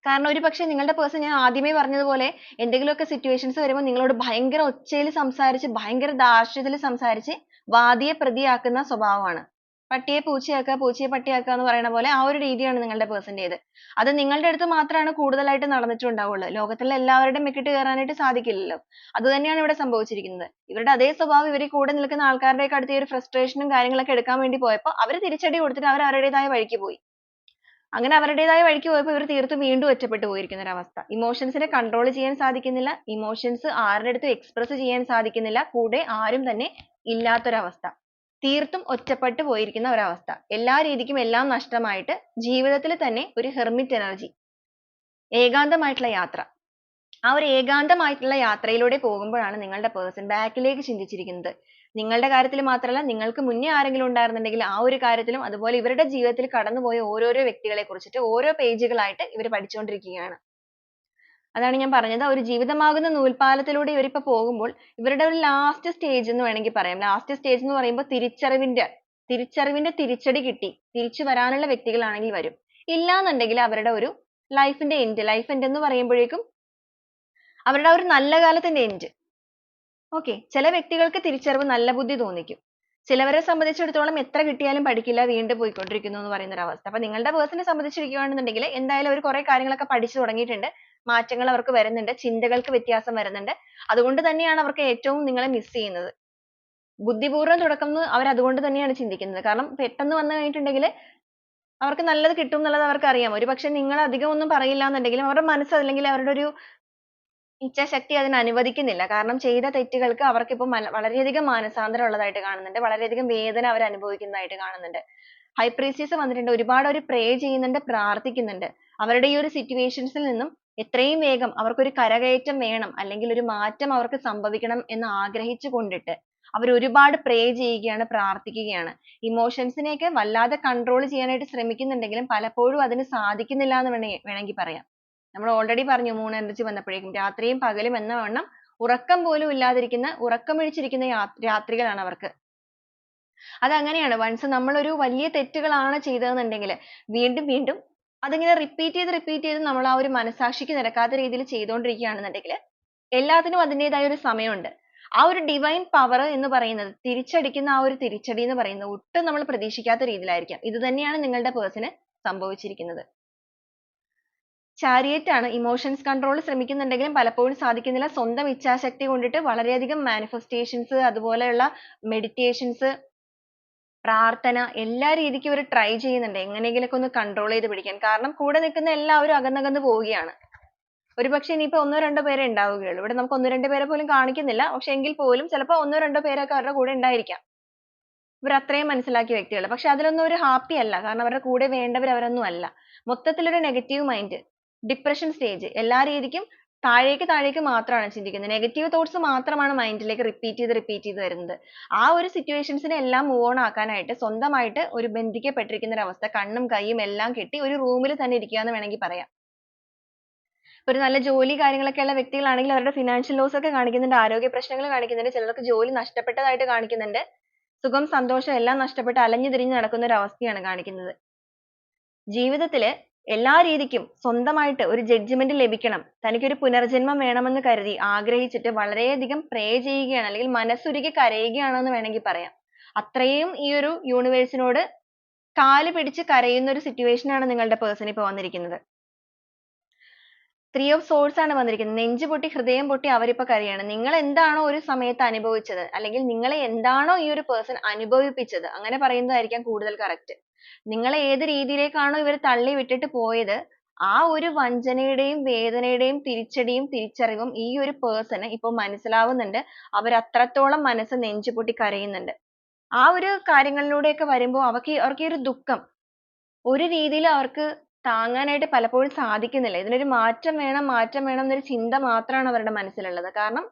കാരണം ഒരുപക്ഷെ നിങ്ങളുടെ person ഞാൻ ആദ്യമേ പറഞ്ഞതുപോലെ എന്തെങ്കിലുമൊക്കെ situations വരുമ്പോൾ നിങ്ങളോട് ഭയങ്കര ഒച്ചയിൽ സംസാരിച്ച് ഭയങ്കര ധാർഷ്ട്യത്തിൽ സംസാരിച്ച് വാദിയെ പ്രതിയാക്കുന്ന സ്വഭാവമാണ്. പട്ടിയെ പൂച്ചയാക്കുക, പൂച്ചയെ പട്ടിയാക്കുക എന്ന് പറയുന്ന പോലെ ആ ഒരു രീതിയാണ് നിങ്ങളുടെ person ന്റേത്. അത് നിങ്ങളുടെ അടുത്ത് മാത്രമാണ് കൂടുതലായിട്ട് നടന്നിട്ടുണ്ടാവുള്ളൂ. ലോകത്തുള്ള എല്ലാവരുടെയും മെക്കിട്ട് കയറാനായിട്ട് സാധിക്കില്ലല്ലോ. അത് തന്നെയാണ് ഇവിടെ സംഭവിച്ചിരിക്കുന്നത്. ഇവരുടെ അതേ സ്വഭാവം ഇവർ കൂടെ നിൽക്കുന്ന ആൾക്കാരുടെയൊക്കെ അടുത്ത് ഈ ഒരു frustration ഉം കാര്യങ്ങളൊക്കെ എടുക്കാൻ വേണ്ടി പോയപ്പോൾ അവർ തിരിച്ചടി കൊടുത്തിട്ട് അവർ അവരുടേതായ വഴിക്ക് പോയി. അങ്ങനെ അവരുടേതായ വഴിക്ക് പോയപ്പോൾ ഇവർ തീർത്തും വീണ്ടും ഒറ്റപ്പെട്ടു പോയിരിക്കുന്ന ഒരു അവസ്ഥ. ഇമോഷൻസിനെ കൺട്രോൾ ചെയ്യാൻ സാധിക്കുന്നില്ല. ഇമോഷൻസ് ആരുടെ അടുത്തും എക്സ്പ്രസ് ചെയ്യാൻ സാധിക്കുന്നില്ല. കൂടെ ആരും തന്നെ ഇല്ലാത്തൊരവസ്ഥ. തീർത്തും ഒറ്റപ്പെട്ടു പോയിരിക്കുന്ന ഒരവസ്ഥ. എല്ലാ രീതിക്കും എല്ലാം നഷ്ടമായിട്ട് ജീവിതത്തിൽ തന്നെ ഒരു ഹെർമിറ്റ് എനർജി, ഏകാന്തമായിട്ടുള്ള യാത്ര. ആ ഒരു ഏകാന്തമായിട്ടുള്ള യാത്രയിലൂടെ പോകുമ്പോഴാണ് നിങ്ങളുടെ person ബാക്കിലേക്ക് ചിന്തിച്ചിരിക്കുന്നത്. നിങ്ങളുടെ കാര്യത്തിൽ മാത്രമല്ല, നിങ്ങൾക്ക് മുന്നേ ആരെങ്കിലും ഉണ്ടായിരുന്നുണ്ടെങ്കിൽ ആ ഒരു കാര്യത്തിലും, അതുപോലെ ഇവരുടെ ജീവിതത്തിൽ കടന്നുപോയ ഓരോരോ വ്യക്തികളെ കുറിച്ചിട്ട് ഓരോ പേജുകളായിട്ട് ഇവർ പഠിച്ചുകൊണ്ടിരിക്കുകയാണ്. അതാണ് ഞാൻ പറഞ്ഞത്, ഒരു ജീവിതമാകുന്ന നൂൽപ്പാലത്തിലൂടെ ഇവരിപ്പോൾ പോകുമ്പോൾ ഇവരുടെ ഒരു ലാസ്റ്റ് സ്റ്റേജ് എന്ന് വേണമെങ്കിൽ പറയാം. ലാസ്റ്റ് സ്റ്റേജ് എന്ന് പറയുമ്പോൾ തിരിച്ചറിവിന്റെ തിരിച്ചടി കിട്ടി തിരിച്ചു വരാനുള്ള വ്യക്തികളാണെങ്കിൽ വരും. ഇല്ല എന്നുണ്ടെങ്കിൽ അവരുടെ ഒരു ലൈഫിന്റെ എൻഡ്, ലൈഫ് എൻഡ് എന്ന് പറയുമ്പോഴേക്കും അവരുടെ ഒരു നല്ല കാലത്തിന്റെ എൻഡ്. ഓക്കെ, ചില വ്യക്തികൾക്ക് തിരിച്ചറിവ് നല്ല ബുദ്ധി തോന്നിക്കും. ചിലവരെ സംബന്ധിച്ചിടത്തോളം എത്ര കിട്ടിയാലും പഠിക്കില്ല, വീണ്ടും പോയിക്കൊണ്ടിരിക്കുന്നു എന്ന് പറയുന്ന ഒരു അവസ്ഥ. അപ്പൊ നിങ്ങളുടെ പേഴ്സണെ സംബന്ധിച്ചിരിക്കുകയാണെന്നുണ്ടെങ്കിൽ എന്തായാലും അവർ കുറെ കാര്യങ്ങളൊക്കെ പഠിച്ചു തുടങ്ങിയിട്ടുണ്ട്. മാറ്റങ്ങൾ അവർക്ക് വരുന്നുണ്ട്, ചിന്തകൾക്ക് വ്യത്യാസം വരുന്നുണ്ട്. അതുകൊണ്ട് തന്നെയാണ് അവർക്ക് ഏറ്റവും നിങ്ങളെ മിസ് ചെയ്യുന്നത്. ബുദ്ധിപൂർവ്വം തുടക്കം അവർ അതുകൊണ്ട് തന്നെയാണ് ചിന്തിക്കുന്നത്. കാരണം പെട്ടെന്ന് വന്നു കഴിഞ്ഞിട്ടുണ്ടെങ്കിൽ അവർക്ക് നല്ലത് കിട്ടും എന്നുള്ളത് അവർക്ക് അറിയാം. ഒരുപക്ഷെ നിങ്ങൾ അധികം ഒന്നും പറയില്ല എന്നുണ്ടെങ്കിലും അവരുടെ മനസ്സ് അല്ലെങ്കിൽ അവരുടെ ഒരു ഇച്ഛാശക്തി അതിന് അനുവദിക്കുന്നില്ല. കാരണം ചെയ്ത തെറ്റുകൾക്ക് അവർക്കിപ്പോൾ വളരെയധികം മാനസാന്തരം ഉള്ളതായിട്ട് കാണുന്നുണ്ട്. വളരെയധികം വേദന അവർ അനുഭവിക്കുന്നതായിട്ട് കാണുന്നുണ്ട്. ഹൈ പ്രീസ്റ്റസ് വന്നിട്ടുണ്ട്. ഒരുപാട് അവർ പ്രേ ചെയ്യുന്നുണ്ട്, പ്രാർത്ഥിക്കുന്നുണ്ട്. അവരുടെ ഈ ഒരു സിറ്റുവേഷൻസിൽ നിന്നും എത്രയും വേഗം അവർക്കൊരു കരകയറ്റം വേണം, അല്ലെങ്കിൽ ഒരു മാറ്റം അവർക്ക് സംഭവിക്കണം എന്ന് ആഗ്രഹിച്ചു കൊണ്ടിട്ട് അവർ ഒരുപാട് പ്രേ ചെയ്യുകയാണ്, പ്രാർത്ഥിക്കുകയാണ്. ഇമോഷൻസിനെയൊക്കെ വല്ലാതെ കൺട്രോൾ ചെയ്യാനായിട്ട് ശ്രമിക്കുന്നുണ്ടെങ്കിലും പലപ്പോഴും അതിന് സാധിക്കുന്നില്ല എന്ന് വേണമെങ്കിൽ പറയാം. നമ്മൾ ഓൾറെഡി പറഞ്ഞു, മൂൺ എനർജി വന്നപ്പോഴേക്കും രാത്രിയും പകലും എന്ന വണ്ണം ഉറക്കം പോലും ഇല്ലാതിരിക്കുന്ന, ഉറക്കമിഴിച്ചിരിക്കുന്ന രാത്രികളാണ് അവർക്ക്. അതങ്ങനെയാണ്. വൺസ് നമ്മൾ ഒരു വലിയ തെറ്റുകളാണ് ചെയ്തതെന്നുണ്ടെങ്കിൽ വീണ്ടും വീണ്ടും അതിങ്ങനെ റിപ്പീറ്റ് ചെയ്ത് നമ്മൾ ആ ഒരു മനസാക്ഷിക്ക് നിരക്കാത്ത രീതിയിൽ ചെയ്തുകൊണ്ടിരിക്കുകയാണെന്നുണ്ടെങ്കിൽ എല്ലാത്തിനും അതിൻ്റെതായ ഒരു സമയമുണ്ട്. ആ ഒരു ഡിവൈൻ പവർ എന്ന് പറയുന്നത്, തിരിച്ചടിക്കുന്ന ആ ഒരു തിരിച്ചടി എന്ന് പറയുന്നത് ഒട്ടും നമ്മൾ പ്രതീക്ഷിക്കാത്ത രീതിയിലായിരിക്കാം. ഇത് തന്നെയാണ് നിങ്ങളുടെ പേഴ്സണ് സംഭവിച്ചിരിക്കുന്നത്. ചാരിയറ്റ് ആണ്. ഇമോഷൻസ് കൺട്രോൾ ശ്രമിക്കുന്നുണ്ടെങ്കിലും പലപ്പോഴും സാധിക്കുന്നില്ല. സ്വന്തം ഇച്ഛാശക്തി കൊണ്ടിട്ട് വളരെയധികം മാനിഫെസ്റ്റേഷൻസ്, അതുപോലെയുള്ള മെഡിറ്റേഷൻസ്, പ്രാർത്ഥന എല്ലാ രീതിക്കും ഇവർ ട്രൈ ചെയ്യുന്നുണ്ട് എങ്ങനെയെങ്കിലുമൊക്കെ ഒന്ന് കൺട്രോൾ ചെയ്ത് പിടിക്കാൻ. കാരണം കൂടെ നിൽക്കുന്ന എല്ലാവരും അകന്നകന്ന് പോവുകയാണ്. ഒരുപക്ഷെ ഇനിയിപ്പോൾ ഒന്നോ രണ്ടോ പേരെ ഉണ്ടാവുകയുള്ളൂ. ഇവിടെ നമുക്ക് ഒന്നോ രണ്ടോ പേരെ പോലും കാണിക്കുന്നില്ല. പക്ഷെ എങ്കിൽ പോലും ചിലപ്പോൾ ഒന്നോ രണ്ടോ പേരൊക്കെ അവരുടെ കൂടെ ഉണ്ടായിരിക്കാം. ഇവർ അത്രയും മനസ്സിലാക്കിയ വ്യക്തികൾ. പക്ഷെ അതിലൊന്നും ഒരു ഹാപ്പി അല്ല. കാരണം അവരുടെ കൂടെ വേണ്ടവർ അവരൊന്നും അല്ല. മൊത്തത്തിലൊരു നെഗറ്റീവ് മൈൻഡ്, ഡിപ്രഷൻ സ്റ്റേജ്, എല്ലാ രീതിക്കും താഴേക്ക് മാത്രമാണ് ചിന്തിക്കുന്നത്. നെഗറ്റീവ് തോട്ട്സ് മാത്രമാണ് മൈൻഡിലേക്ക് റിപ്പീറ്റ് ചെയ്ത് വരുന്നത്. ആ ഒരു സിറ്റുവേഷൻസിനെ എല്ലാം മൂവ് ഓൺ ആക്കാനായിട്ട് സ്വന്തമായിട്ട് ഒരു ബന്ധിക്കപ്പെട്ടിരിക്കുന്ന ഒരു അവസ്ഥ, കണ്ണും കൈയും എല്ലാം കെട്ടി ഒരു റൂമിൽ തന്നെ ഇരിക്കുക എന്ന് വേണമെങ്കിൽ പറയാം. ഒരു നല്ല ജോലി കാര്യങ്ങളൊക്കെ ഉള്ള വ്യക്തികളാണെങ്കിൽ അവരുടെ ഫിനാൻഷ്യൽ ലോസ് ഒക്കെ കാണിക്കുന്നുണ്ട്, ആരോഗ്യ പ്രശ്നങ്ങൾ കാണിക്കുന്നുണ്ട്, ചിലർക്ക് ജോലി നഷ്ടപ്പെട്ടതായിട്ട് കാണിക്കുന്നുണ്ട്, സുഖം സന്തോഷം എല്ലാം നഷ്ടപ്പെട്ട് അലഞ്ഞു തിരിഞ്ഞ് നടക്കുന്ന ഒരു അവസ്ഥയാണ് കാണിക്കുന്നത്. ജീവിതത്തില് എല്ലാ രീതിക്കും സ്വന്തമായിട്ട് ഒരു ജഡ്ജ്മെന്റ് ലഭിക്കണം, തനിക്കൊരു പുനർജന്മം വേണമെന്ന് കരുതി ആഗ്രഹിച്ചിട്ട് വളരെയധികം പ്രേ ചെയ്യുകയാണ്, അല്ലെങ്കിൽ മനസ്സുരുകി കരയുകയാണെന്ന് വേണമെങ്കിൽ പറയാം. അത്രയും ഈ ഒരു യൂണിവേഴ്സിനോട് കാല് പിടിച്ച് കരയുന്ന ഒരു സിറ്റുവേഷൻ ആണ് നിങ്ങളുടെ പേഴ്സൺ ഇപ്പോൾ വന്നിരിക്കുന്നത്. 3 of swords ആണ് വന്നിരിക്കുന്നത്. നെഞ്ച് പൊട്ടി ഹൃദയം പൊട്ടി അവരിപ്പോൾ കരയാണ്. നിങ്ങൾ എന്താണോ ഒരു സമയത്ത് അനുഭവിച്ചത്, അല്ലെങ്കിൽ നിങ്ങളെ എന്താണോ ഈ ഒരു പേഴ്സൺ അനുഭവിപ്പിച്ചത്, അങ്ങനെ പറയുന്നതായിരിക്കാം കൂടുതൽ കറക്റ്റ്. നിങ്ങളെ ഏത് രീതിയിലേക്കാണോ ഇവർ തള്ളി വിട്ടിട്ട് പോയത്, ആ ഒരു വഞ്ചനയുടെയും വേദനയുടെയും തിരിച്ചടിയും തിരിച്ചറിവും ഈ ഒരു പേഴ്സണ് ഇപ്പോൾ മനസ്സിലാവുന്നുണ്ട്. അവർ അത്രത്തോളം മനസ്സ് നെഞ്ച് പൊട്ടി കരയുന്നുണ്ട്. ആ ഒരു കാര്യങ്ങളിലൂടെയൊക്കെ വരുമ്പോൾ അവർക്ക് ഈ ഒരു ദുഃഖം ഒരു രീതിയിൽ അവർക്ക് താങ്ങാനായിട്ട് പലപ്പോഴും സാധിക്കുന്നില്ല. ഇതിനൊരു മാറ്റം വേണം, മാറ്റം വേണം എന്നൊരു ചിന്ത മാത്രമാണ് അവരുടെ മനസ്സിലുള്ളത്. കാരണം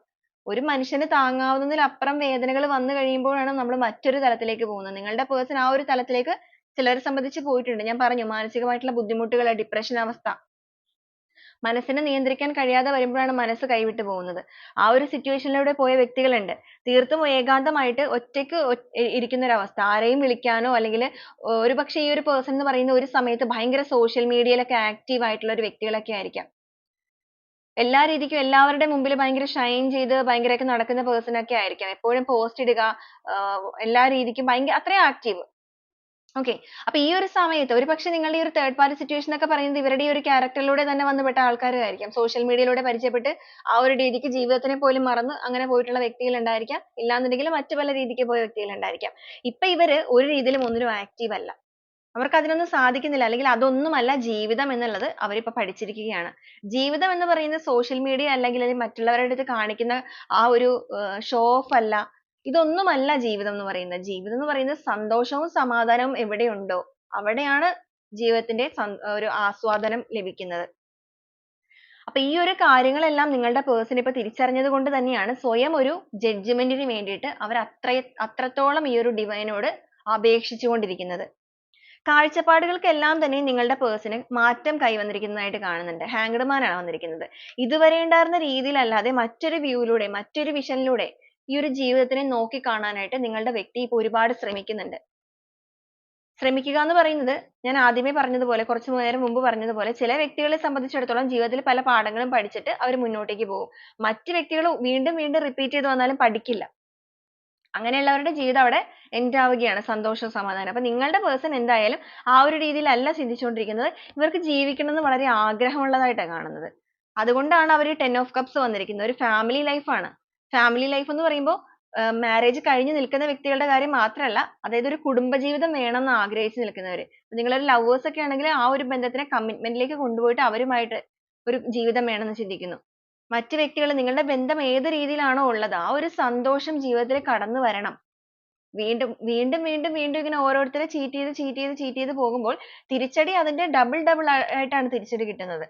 ഒരു മനുഷ്യന് താങ്ങാവുന്നതിലപ്പുറം വേദനകൾ വന്നു കഴിയുമ്പോഴാണ് നമ്മൾ മറ്റൊരു തലത്തിലേക്ക് പോകുന്നത്. നിങ്ങളുടെ person ആ ഒരു തലത്തിലേക്ക് ചിലരെ സംബന്ധിച്ച് പോയിട്ടുണ്ട്. ഞാൻ പറഞ്ഞു മാനസികമായിട്ടുള്ള ബുദ്ധിമുട്ടുകൾ, ഡിപ്രഷൻ അവസ്ഥ. മനസ്സിനെ നിയന്ത്രിക്കാൻ കഴിയാതെ വരുമ്പോഴാണ് മനസ്സ് കൈവിട്ട് പോകുന്നത്. ആ ഒരു സിറ്റുവേഷനിലൂടെ പോയ വ്യക്തികളുണ്ട്. തീർത്തും ഏകാന്തമായിട്ട് ഒറ്റയ്ക്ക് ഇരിക്കുന്ന ഒരു അവസ്ഥ. ആരെയും വിളിക്കാനോ അല്ലെങ്കിൽ ഒരുപക്ഷെ ഈ ഒരു person എന്ന് പറയുന്ന ഒരു സമയത്ത് ഭയങ്കര social മീഡിയയിലൊക്കെ ആക്റ്റീവ് ആയിട്ടുള്ള ഒരു വ്യക്തികളൊക്കെ ആയിരിക്കാം. എല്ലാ രീതിക്കും എല്ലാവരുടെ മുമ്പിൽ ഭയങ്കര ഷൈൻ ചെയ്ത് ഭയങ്കരമൊക്കെ നടക്കുന്ന person ഒക്കെ ആയിരിക്കാം. എപ്പോഴും പോസ്റ്റ് ഇടുക, എല്ലാ രീതിക്കും അത്രയും ആക്റ്റീവ്. ഓക്കെ. അപ്പൊ ഈ ഒരു സമയത്ത് ഒരുപക്ഷെ നിങ്ങളുടെ ഈ ഒരു തേർഡ് പാർട്ടി സിറ്റുവേഷൻ ഒക്കെ പറയുന്നത് ഇവരുടെ ഈ ഒരു ക്യാരക്ടറിലൂടെ തന്നെ വന്നുപെട്ട ആൾക്കാരായിരിക്കാം. സോഷ്യൽ മീഡിയയിലൂടെ പരിചയപ്പെട്ട് ആ ഒരു രീതിക്ക് ജീവിതത്തിനെ പോലും മറന്ന് അങ്ങനെ പോയിട്ടുള്ള വ്യക്തികൾ ഉണ്ടായിരിക്കാം. ഇല്ലാന്നുണ്ടെങ്കിൽ മറ്റു പല രീതിക്ക് പോയ വ്യക്തികൾ ഉണ്ടായിരിക്കാം. ഇപ്പൊ ഇവര് ഒരു രീതിയിലും ഒന്നിനും ആക്റ്റീവ് അല്ല. അവർക്ക് അതിനൊന്നും സാധിക്കുന്നില്ല. അല്ലെങ്കിൽ അതൊന്നുമല്ല ജീവിതം എന്നുള്ളത് അവരിപ്പോ പഠിച്ചിരിക്കുകയാണ്. ജീവിതം എന്ന് പറയുന്നത് സോഷ്യൽ മീഡിയ അല്ലെങ്കിൽ മറ്റുള്ളവരുടെ അടുത്ത് കാണിക്കുന്ന ആ ഒരു ഷോ ഓഫ് അല്ല. ഇതൊന്നുമല്ല ജീവിതം എന്ന് പറയുന്നത്. ജീവിതം എന്ന് പറയുന്നത് സന്തോഷവും സമാധാനവും എവിടെയുണ്ടോ അവിടെയാണ് ജീവിതത്തിന്റെ ഒരു ആസ്വാദനം ലഭിക്കുന്നത്. അപ്പൊ ഈ ഒരു കാര്യങ്ങളെല്ലാം നിങ്ങളുടെ person ഇപ്പൊ തിരിച്ചറിഞ്ഞത് കൊണ്ട് തന്നെയാണ് സ്വയം ഒരു judgment ന് വേണ്ടിയിട്ട് അവർ അത്രത്തോളം ഈ ഒരു divine അപേക്ഷിച്ചുകൊണ്ടിരിക്കുന്നത്. കാഴ്ചപ്പാടുകൾക്കെല്ലാം തന്നെ നിങ്ങളുടെ person മാറ്റം കൈവന്നിരിക്കുന്നതായിട്ട് കാണുന്നുണ്ട്. Hanged Man ആണ് വന്നിരിക്കുന്നത്. ഇതുവരെ ഉണ്ടായിരുന്ന രീതിയിലല്ലാതെ മറ്റൊരു view ലൂടെ, മറ്റൊരു vision ലൂടെ ഈ ഒരു ജീവിതത്തിനെ നോക്കിക്കാണാനായിട്ട് നിങ്ങളുടെ വ്യക്തി ഇപ്പോൾ ഒരുപാട് ശ്രമിക്കുന്നുണ്ട്. ശ്രമിക്കുക എന്ന് പറയുന്നത് ഞാൻ ആദ്യമേ പറഞ്ഞതുപോലെ, കുറച്ച് നേരം മുമ്പ് പറഞ്ഞതുപോലെ, ചില വ്യക്തികളെ സംബന്ധിച്ചിടത്തോളം ജീവിതത്തിൽ പല പാഠങ്ങളും പഠിച്ചിട്ട് അവർ മുന്നോട്ടേക്ക് പോകും. മറ്റ് വ്യക്തികൾ വീണ്ടും വീണ്ടും റിപ്പീറ്റ് ചെയ്ത് വന്നാലും പഠിക്കില്ല. അങ്ങനെയുള്ളവരുടെ ജീവിതം അവിടെ എൻഡ് ആവുകയാണ്. സന്തോഷവും സമാധാനം. അപ്പൊ നിങ്ങളുടെ person എന്തായാലും ആ ഒരു രീതിയിലല്ല ചിന്തിച്ചുകൊണ്ടിരിക്കുന്നത്. ഇവർക്ക് ജീവിക്കണം എന്ന് വളരെ ആഗ്രഹമുള്ളതായിട്ടാണ് കാണുന്നത്. അതുകൊണ്ടാണ് അവർ Ten of Cups വന്നിരിക്കുന്നത്. ഒരു family life ആണ്. family life എന്ന് പറയുമ്പോൾ marriage കഴിഞ്ഞ് നിൽക്കുന്ന വ്യക്തികളുടെ കാര്യം മാത്രമല്ല, അതായത് ഒരു കുടുംബജീവിതം വേണമെന്ന് ആഗ്രഹിച്ച് നിൽക്കുന്നവർ. നിങ്ങളൊരു lovers ഒക്കെ ആണെങ്കിൽ ആ ഒരു ബന്ധത്തിനെ commitment ലേക്ക് കൊണ്ടുപോയിട്ട് അവരുമായിട്ട് ഒരു ജീവിതം വേണമെന്ന് ചിന്തിക്കുന്നു. മറ്റ് വ്യക്തികൾ നിങ്ങളുടെ ബന്ധം ഏത് രീതിയിലാണോ ഉള്ളത് ആ ഒരു സന്തോഷം ജീവിതത്തിൽ കടന്നു വരണം. വീണ്ടും വീണ്ടും വീണ്ടും വീണ്ടും ഇങ്ങനെ ഓരോരുത്തരെ cheat ചെയ്ത് പോകുമ്പോൾ തിരിച്ചടി അതിന്റെ double ആയിട്ടാണ് തിരിച്ചടി കിട്ടുന്നത്.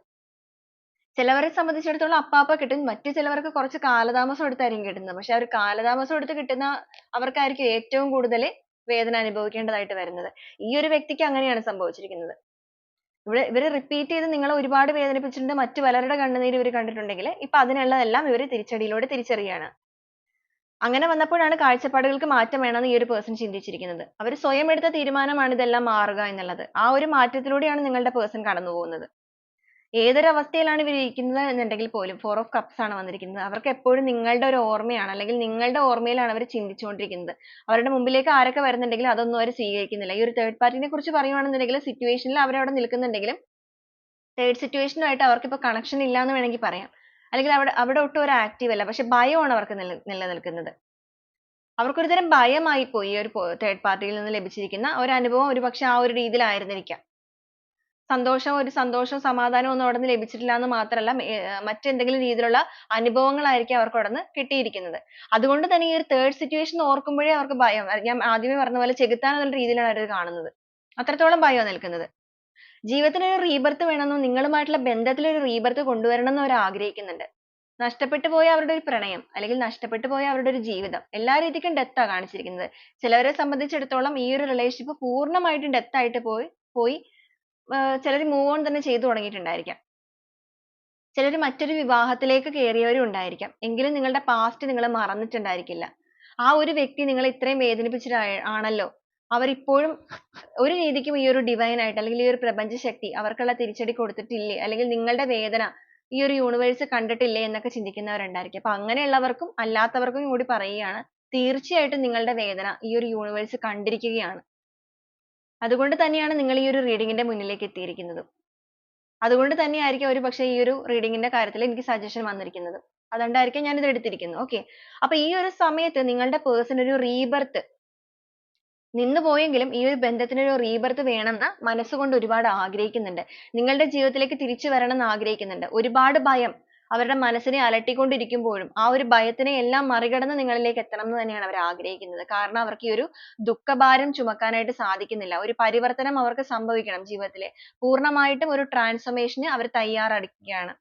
ചിലവരെ സംബന്ധിച്ചിടത്തോളം അപ്പാപ്പ കിട്ടും. മറ്റു ചിലവർക്ക് കുറച്ച് കാലതാമസം എടുത്തായിരിക്കും കിട്ടുന്നത്. പക്ഷെ ആ ഒരു കാലതാമസം എടുത്ത് കിട്ടുന്ന അവർക്കായിരിക്കും ഏറ്റവും കൂടുതൽ വേദന അനുഭവിക്കേണ്ടതായിട്ട് വരുന്നത്. ഈ ഒരു വ്യക്തിക്ക് അങ്ങനെയാണ് സംഭവിച്ചിരിക്കുന്നത്. ഇവര് repeat ചെയ്ത് നിങ്ങളെ ഒരുപാട് വേദനിപ്പിച്ചിട്ടുണ്ട്. മറ്റു പലരുടെ കണ്ണുനീര് ഇവർ കണ്ടിട്ടുണ്ടെങ്കിൽ ഇപ്പൊ അതിനുള്ളതെല്ലാം ഇവർ തിരിച്ചടിയിലൂടെ തിരിച്ചറിയുകയാണ്. അങ്ങനെ വന്നപ്പോഴാണ് കാഴ്ചപ്പാടുകൾക്ക് മാറ്റം വേണമെന്ന് ഈ ഒരു person ചിന്തിച്ചിരിക്കുന്നത്. അവർ സ്വയം എടുത്ത തീരുമാനമാണ് ഇതെല്ലാം മാറുക എന്നുള്ളത്. ആ ഒരു മാറ്റത്തിലൂടെയാണ് നിങ്ങളുടെ person കടന്നു പോകുന്നത്. ഏതൊരു അവസ്ഥയിലാണ് ഇവർ ഇരിക്കുന്നത് എന്നുണ്ടെങ്കിൽ പോലും Four of Cups ആണ് വന്നിരിക്കുന്നത്. അവർക്ക് എപ്പോഴും നിങ്ങളുടെ ഒരു ഓർമ്മയാണ്, അല്ലെങ്കിൽ നിങ്ങളുടെ ഓർമ്മയിലാണ് അവർ ചിന്തിച്ചുകൊണ്ടിരിക്കുന്നത്. അവരുടെ മുമ്പിലേക്ക് ആരൊക്കെ വരുന്നുണ്ടെങ്കിലും അതൊന്നും അവർ സ്വീകരിക്കുന്നില്ല. ഈ ഒരു തേർഡ് പാർട്ടിനെ കുറിച്ച് പറയുകയാണെന്നുണ്ടെങ്കിൽ സിറ്റുവേഷനിൽ അവരവിടെ നിൽക്കുന്നുണ്ടെങ്കിലും തേർഡ് സിറ്റുവേഷനുമായിട്ട് അവർക്ക് ഇപ്പോൾ കണക്ഷൻ ഇല്ല എന്ന് വേണമെങ്കിൽ പറയാം. അല്ലെങ്കിൽ അവിടെ ഒട്ടും ഒരു ആക്റ്റീവ് അല്ല. പക്ഷെ ഭയമാണ് അവർക്ക് നിലനിൽക്കുന്നത്. അവർക്കൊരു തരം ഭയമായി പോയി ഈ ഒരു തേർഡ് പാർട്ടിയിൽ നിന്ന് ലഭിച്ചിരിക്കുന്ന ഒരു അനുഭവം ഒരുപക്ഷെ ആ ഒരു രീതിയിലായിരുന്നിരിക്കാം. ഒരു സന്തോഷവും സമാധാനവും ഒന്നും അവിടെ നിന്ന് ലഭിച്ചിട്ടില്ല എന്ന് മാത്രമല്ല, മറ്റെന്തെങ്കിലും രീതിയിലുള്ള അനുഭവങ്ങളായിരിക്കും അവർക്ക് അവിടെ നിന്ന് കിട്ടിയിരിക്കുന്നത്. അതുകൊണ്ട് തന്നെ ഈ ഒരു തേർഡ് സിറ്റുവേഷൻ ഓർക്കുമ്പോഴേ അവർക്ക് ഭയം. ഞാൻ ആദ്യമേ പറഞ്ഞ പോലെ ചെകുത്താൻ എന്നുള്ള രീതിയിലാണ് അവർ കാണുന്നത്. അത്രത്തോളം ഭയമാണ് നിൽക്കുന്നത്. ജീവിതത്തിന് ഒരു റീബർത്ത് വേണമെന്നും നിങ്ങളുമായിട്ടുള്ള ബന്ധത്തിൽ ഒരു റീബർത്ത് കൊണ്ടുവരണം എന്ന് അവർ ആഗ്രഹിക്കുന്നുണ്ട്. നഷ്ടപ്പെട്ടു പോയ അവരുടെ ഒരു പ്രണയം, അല്ലെങ്കിൽ നഷ്ടപ്പെട്ടു പോയ അവരുടെ ഒരു ജീവിതം, എല്ലാ രീതിക്കും ഡെത്ത് ആണ് കാണിച്ചിരിക്കുന്നത്. ചിലവരെ സംബന്ധിച്ചിടത്തോളം ഈ ഒരു റിലേഷൻഷിപ്പ് പൂർണ്ണമായിട്ടും ഡെത്ത് ആയിട്ട് പോയി ചിലർ മൂവ് ഓൺ തന്നെ ചെയ്തു തുടങ്ങിയിട്ടുണ്ടായിരിക്കാം. ചിലർ മറ്റൊരു വിവാഹത്തിലേക്ക് കയറിയവരും ഉണ്ടായിരിക്കാം. എങ്കിലും നിങ്ങളുടെ പാസ്റ്റ് നിങ്ങൾ മറന്നിട്ടുണ്ടായിരിക്കില്ല. ആ ഒരു വ്യക്തി നിങ്ങളെ ഇത്രയും വേദനിപ്പിച്ചിട്ടാണല്ലോ അവരിപ്പോഴും ഒരു രീതിക്കും ഈ ഒരു divine ആയിട്ട്, അല്ലെങ്കിൽ ഈ ഒരു പ്രപഞ്ച ശക്തി അവർക്കുള്ള തിരിച്ചടി കൊടുത്തിട്ടില്ലേ, അല്ലെങ്കിൽ നിങ്ങളുടെ വേദന ഈ ഒരു യൂണിവേഴ്സ് കണ്ടിട്ടില്ലേ എന്നൊക്കെ ചിന്തിക്കുന്നവരുണ്ടായിരിക്കും. അപ്പൊ അങ്ങനെയുള്ളവർക്കും അല്ലാത്തവർക്കും കൂടി പറയുകയാണ്, തീർച്ചയായിട്ടും നിങ്ങളുടെ വേദന ഈ ഒരു യൂണിവേഴ്സ് കണ്ടിരിക്കുകയാണ്. അതുകൊണ്ട് തന്നെയാണ് നിങ്ങൾ ഈ ഒരു റീഡിങ്ങിന്റെ മുന്നിലേക്ക് എത്തിയിരിക്കുന്നത്. അതുകൊണ്ട് തന്നെയായിരിക്കും ഒരുപക്ഷെ ഈ ഒരു റീഡിങ്ങിന്റെ കാര്യത്തിൽ എനിക്ക് സജഷൻ വന്നിരിക്കുന്നത്. അതുകൊണ്ടായിരിക്കും ഞാൻ ഇത് എടുത്തിരിക്കുന്നത്. ഓക്കെ. അപ്പൊ ഈ ഒരു സമയത്ത് നിങ്ങളുടെ പേഴ്സൺ ഒരു റീബർത്ത് നിന്ന് പോയെങ്കിലും ഈ ഒരു ബന്ധത്തിന് ഒരു റീബർത്ത് വേണമെന്ന് മനസ്സുകൊണ്ട് ഒരുപാട് ആഗ്രഹിക്കുന്നുണ്ട്. നിങ്ങളുടെ ജീവിതത്തിലേക്ക് തിരിച്ചു വരണം എന്ന് ആഗ്രഹിക്കുന്നുണ്ട്. ഒരുപാട് ഭയം, അവരുടെ മനസ്സിനെ അലട്ടിക്കൊണ്ടിരിക്കുമ്പോഴും ആ ഒരു ഭയത്തിനെ എല്ലാം മറികടന്ന് നിങ്ങളിലേക്ക് എത്തണം എന്ന് തന്നെയാണ് അവർ ആഗ്രഹിക്കുന്നത്. കാരണം അവർക്ക് ഈ ഒരു ദുഃഖഭാരം ചുമക്കാനായിട്ട് സാധിക്കുന്നില്ല. ഒരു പരിവർത്തനം അവർക്ക് സംഭവിക്കണം ജീവിതത്തിലെ. പൂർണ്ണമായിട്ടും ഒരു ട്രാൻസ്ഫോർമേഷന് അവർ തയ്യാറെടുക്കുകയാണ്.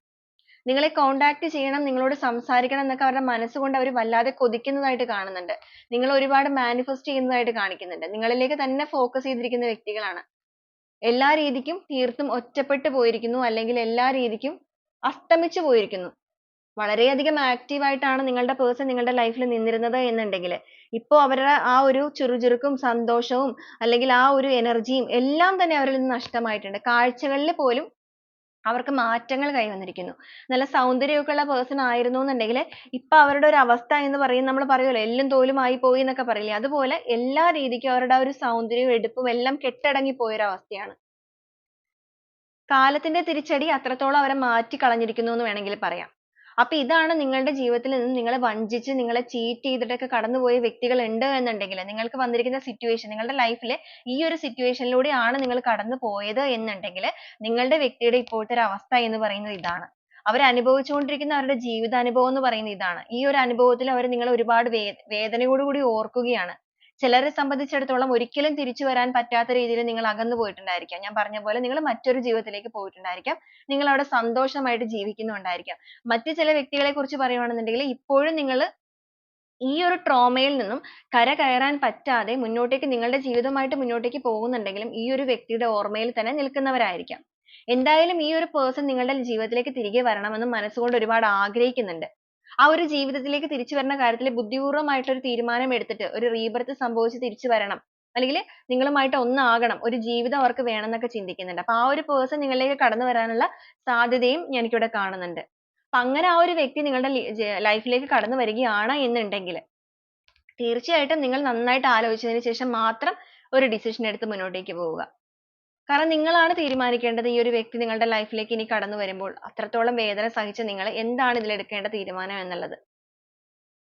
നിങ്ങളെ കോൺടാക്ട് ചെയ്യണം, നിങ്ങളോട് സംസാരിക്കണം എന്നൊക്കെ അവരുടെ മനസ്സുകൊണ്ട് അവർ വല്ലാതെ കൊതിക്കുന്നതായിട്ട് കാണുന്നുണ്ട്. നിങ്ങൾ ഒരുപാട് മാനിഫെസ്റ്റ് ചെയ്യുന്നതായിട്ട് കാണിക്കുന്നുണ്ട്. നിങ്ങളിലേക്ക് തന്നെ ഫോക്കസ് ചെയ്തിരിക്കുന്ന വ്യക്തികളാണ്. എല്ലാ രീതിക്കും തീർത്തും ഒറ്റപ്പെട്ടു പോയിരിക്കുന്നു, അല്ലെങ്കിൽ എല്ലാ രീതിക്കും അസ്തമിച്ചു പോയിരിക്കുന്നു. വളരെയധികം ആക്റ്റീവ് ആയിട്ടാണ് നിങ്ങളുടെ പേഴ്സൺ നിങ്ങളുടെ ലൈഫിൽ നിന്നിരുന്നത് എന്നുണ്ടെങ്കിൽ ഇപ്പോൾ അവരുടെ ആ ഒരു ചുറുചുറുക്കും സന്തോഷവും അല്ലെങ്കിൽ ആ ഒരു എനർജിയും എല്ലാം തന്നെ അവരിൽ നിന്ന് നഷ്ടമായിട്ടുണ്ട്. കാഴ്ചകളിൽ പോലും അവർക്ക് മാറ്റങ്ങൾ കൈവന്നിരിക്കുന്നു. നല്ല സൗന്ദര്യമൊക്കെ ഉള്ള പേഴ്സൺ ആയിരുന്നു എന്നുണ്ടെങ്കിൽ ഇപ്പൊ അവരുടെ ഒരു അവസ്ഥ എന്ന് പറയുന്നത് നമ്മൾ പറയുമല്ലോ എല്ലും തോലും ആയി പോയി എന്നൊക്കെ പറയില്ലേ, അതുപോലെ എല്ലാ രീതിക്കും അവരുടെ ആ ഒരു സൗന്ദര്യവും എടുപ്പും എല്ലാം കെട്ടടങ്ങി പോയൊരു അവസ്ഥയാണ്. കാലത്തിന്റെ തിരിച്ചടി അത്രത്തോളം അവരെ മാറ്റി കളഞ്ഞിരിക്കുന്നു എന്ന് വേണമെങ്കിൽ പറയാം. അപ്പൊ ഇതാണ് നിങ്ങളുടെ ജീവിതത്തിൽ നിന്ന് നിങ്ങളെ വഞ്ചിച്ച് നിങ്ങളെ ചീറ്റ് ചെയ്തിട്ടൊക്കെ കടന്നുപോയ വ്യക്തികൾ ഉണ്ട് എന്നുണ്ടെങ്കിൽ നിങ്ങൾക്ക് വന്നിരിക്കുന്ന സിറ്റുവേഷൻ നിങ്ങളുടെ ലൈഫിൽ ഈ ഒരു സിറ്റുവേഷനിലൂടെയാണ് നിങ്ങൾ കടന്നു പോയത് എന്നുണ്ടെങ്കിൽ നിങ്ങളുടെ വ്യക്തിയുടെ ഇപ്പോഴത്തെ ഒരു അവസ്ഥ എന്ന് പറയുന്നത് ഇതാണ്. അവർ അനുഭവിച്ചുകൊണ്ടിരിക്കുന്ന അവരുടെ ജീവിതാനുഭവം എന്ന് പറയുന്നത് ഇതാണ്. ഈ ഒരു അനുഭവത്തിൽ അവർ നിങ്ങളെ ഒരുപാട് വേദനയോടുകൂടി ഓർക്കുകയാണ്. ചിലരെ സംബന്ധിച്ചിടത്തോളം ഒരിക്കലും തിരിച്ചു വരാൻ പറ്റാത്ത രീതിയിൽ നിങ്ങൾ അകന്നു പോയിട്ടുണ്ടായിരിക്കാം. ഞാൻ പറഞ്ഞ പോലെ നിങ്ങൾ മറ്റൊരു ജീവിതത്തിലേക്ക് പോയിട്ടുണ്ടായിരിക്കാം. നിങ്ങൾ അവിടെ സന്തോഷമായിട്ട് ജീവിക്കുന്നുണ്ടായിരിക്കാം. മറ്റു ചില വ്യക്തികളെ കുറിച്ച് പറയുകയാണെന്നുണ്ടെങ്കിൽ ഇപ്പോഴും നിങ്ങൾ ഈ ഒരു ട്രോമയിൽ നിന്നും കരകയറാൻ പറ്റാതെ മുന്നോട്ടേക്ക് നിങ്ങളുടെ ജീവിതമായിട്ട് മുന്നോട്ടേക്ക് പോകുന്നുണ്ടെങ്കിലും ഈ ഒരു വ്യക്തിയുടെ ഓർമ്മയിൽ തന്നെ നിൽക്കുന്നവരായിരിക്കാം. എന്തായാലും ഈ ഒരു പേഴ്സൺ നിങ്ങളുടെ ജീവിതത്തിലേക്ക് തിരികെ വരണമെന്ന് മനസ്സുകൊണ്ട് ഒരുപാട് ആഗ്രഹിക്കുന്നുണ്ട്. ആ ഒരു ജീവിതത്തിലേക്ക് തിരിച്ചു വരുന്ന കാര്യത്തിൽ ബുദ്ധിപൂർവ്വമായിട്ടുള്ള ഒരു തീരുമാനം എടുത്തിട്ട് ഒരു റീബർത്ത് സംഭവിച്ച് തിരിച്ചു വരണം, അല്ലെങ്കിൽ നിങ്ങളുമായിട്ട് ഒന്നാകണം, ഒരു ജീവിതം അവർക്ക് വേണം എന്നൊക്കെ ചിന്തിക്കുന്നുണ്ട്. അപ്പൊ ആ ഒരു പേഴ്സൺ നിങ്ങളിലേക്ക് കടന്നു വരാനുള്ള സാധ്യതയും എനിക്കിവിടെ കാണുന്നുണ്ട്. അപ്പൊ അങ്ങനെ ആ ഒരു വ്യക്തി നിങ്ങളുടെ ലൈഫിലേക്ക് കടന്നു വരികയാണ് എന്നുണ്ടെങ്കിൽ തീർച്ചയായിട്ടും നിങ്ങൾ നന്നായിട്ട് ആലോചിച്ചതിന് ശേഷം മാത്രം ഒരു ഡിസിഷൻ എടുത്ത് മുന്നോട്ടേക്ക് പോവുക. കാരണം നിങ്ങളാണ് തീരുമാനിക്കേണ്ടത് ഈ ഒരു വ്യക്തി നിങ്ങളുടെ ലൈഫിലേക്ക് ഇനി കടന്നു വരുമ്പോൾ അത്രത്തോളം വേദന സഹിച്ച് നിങ്ങൾ എന്താണ് ഇതിൽ എടുക്കേണ്ട തീരുമാനം എന്നുള്ളത്.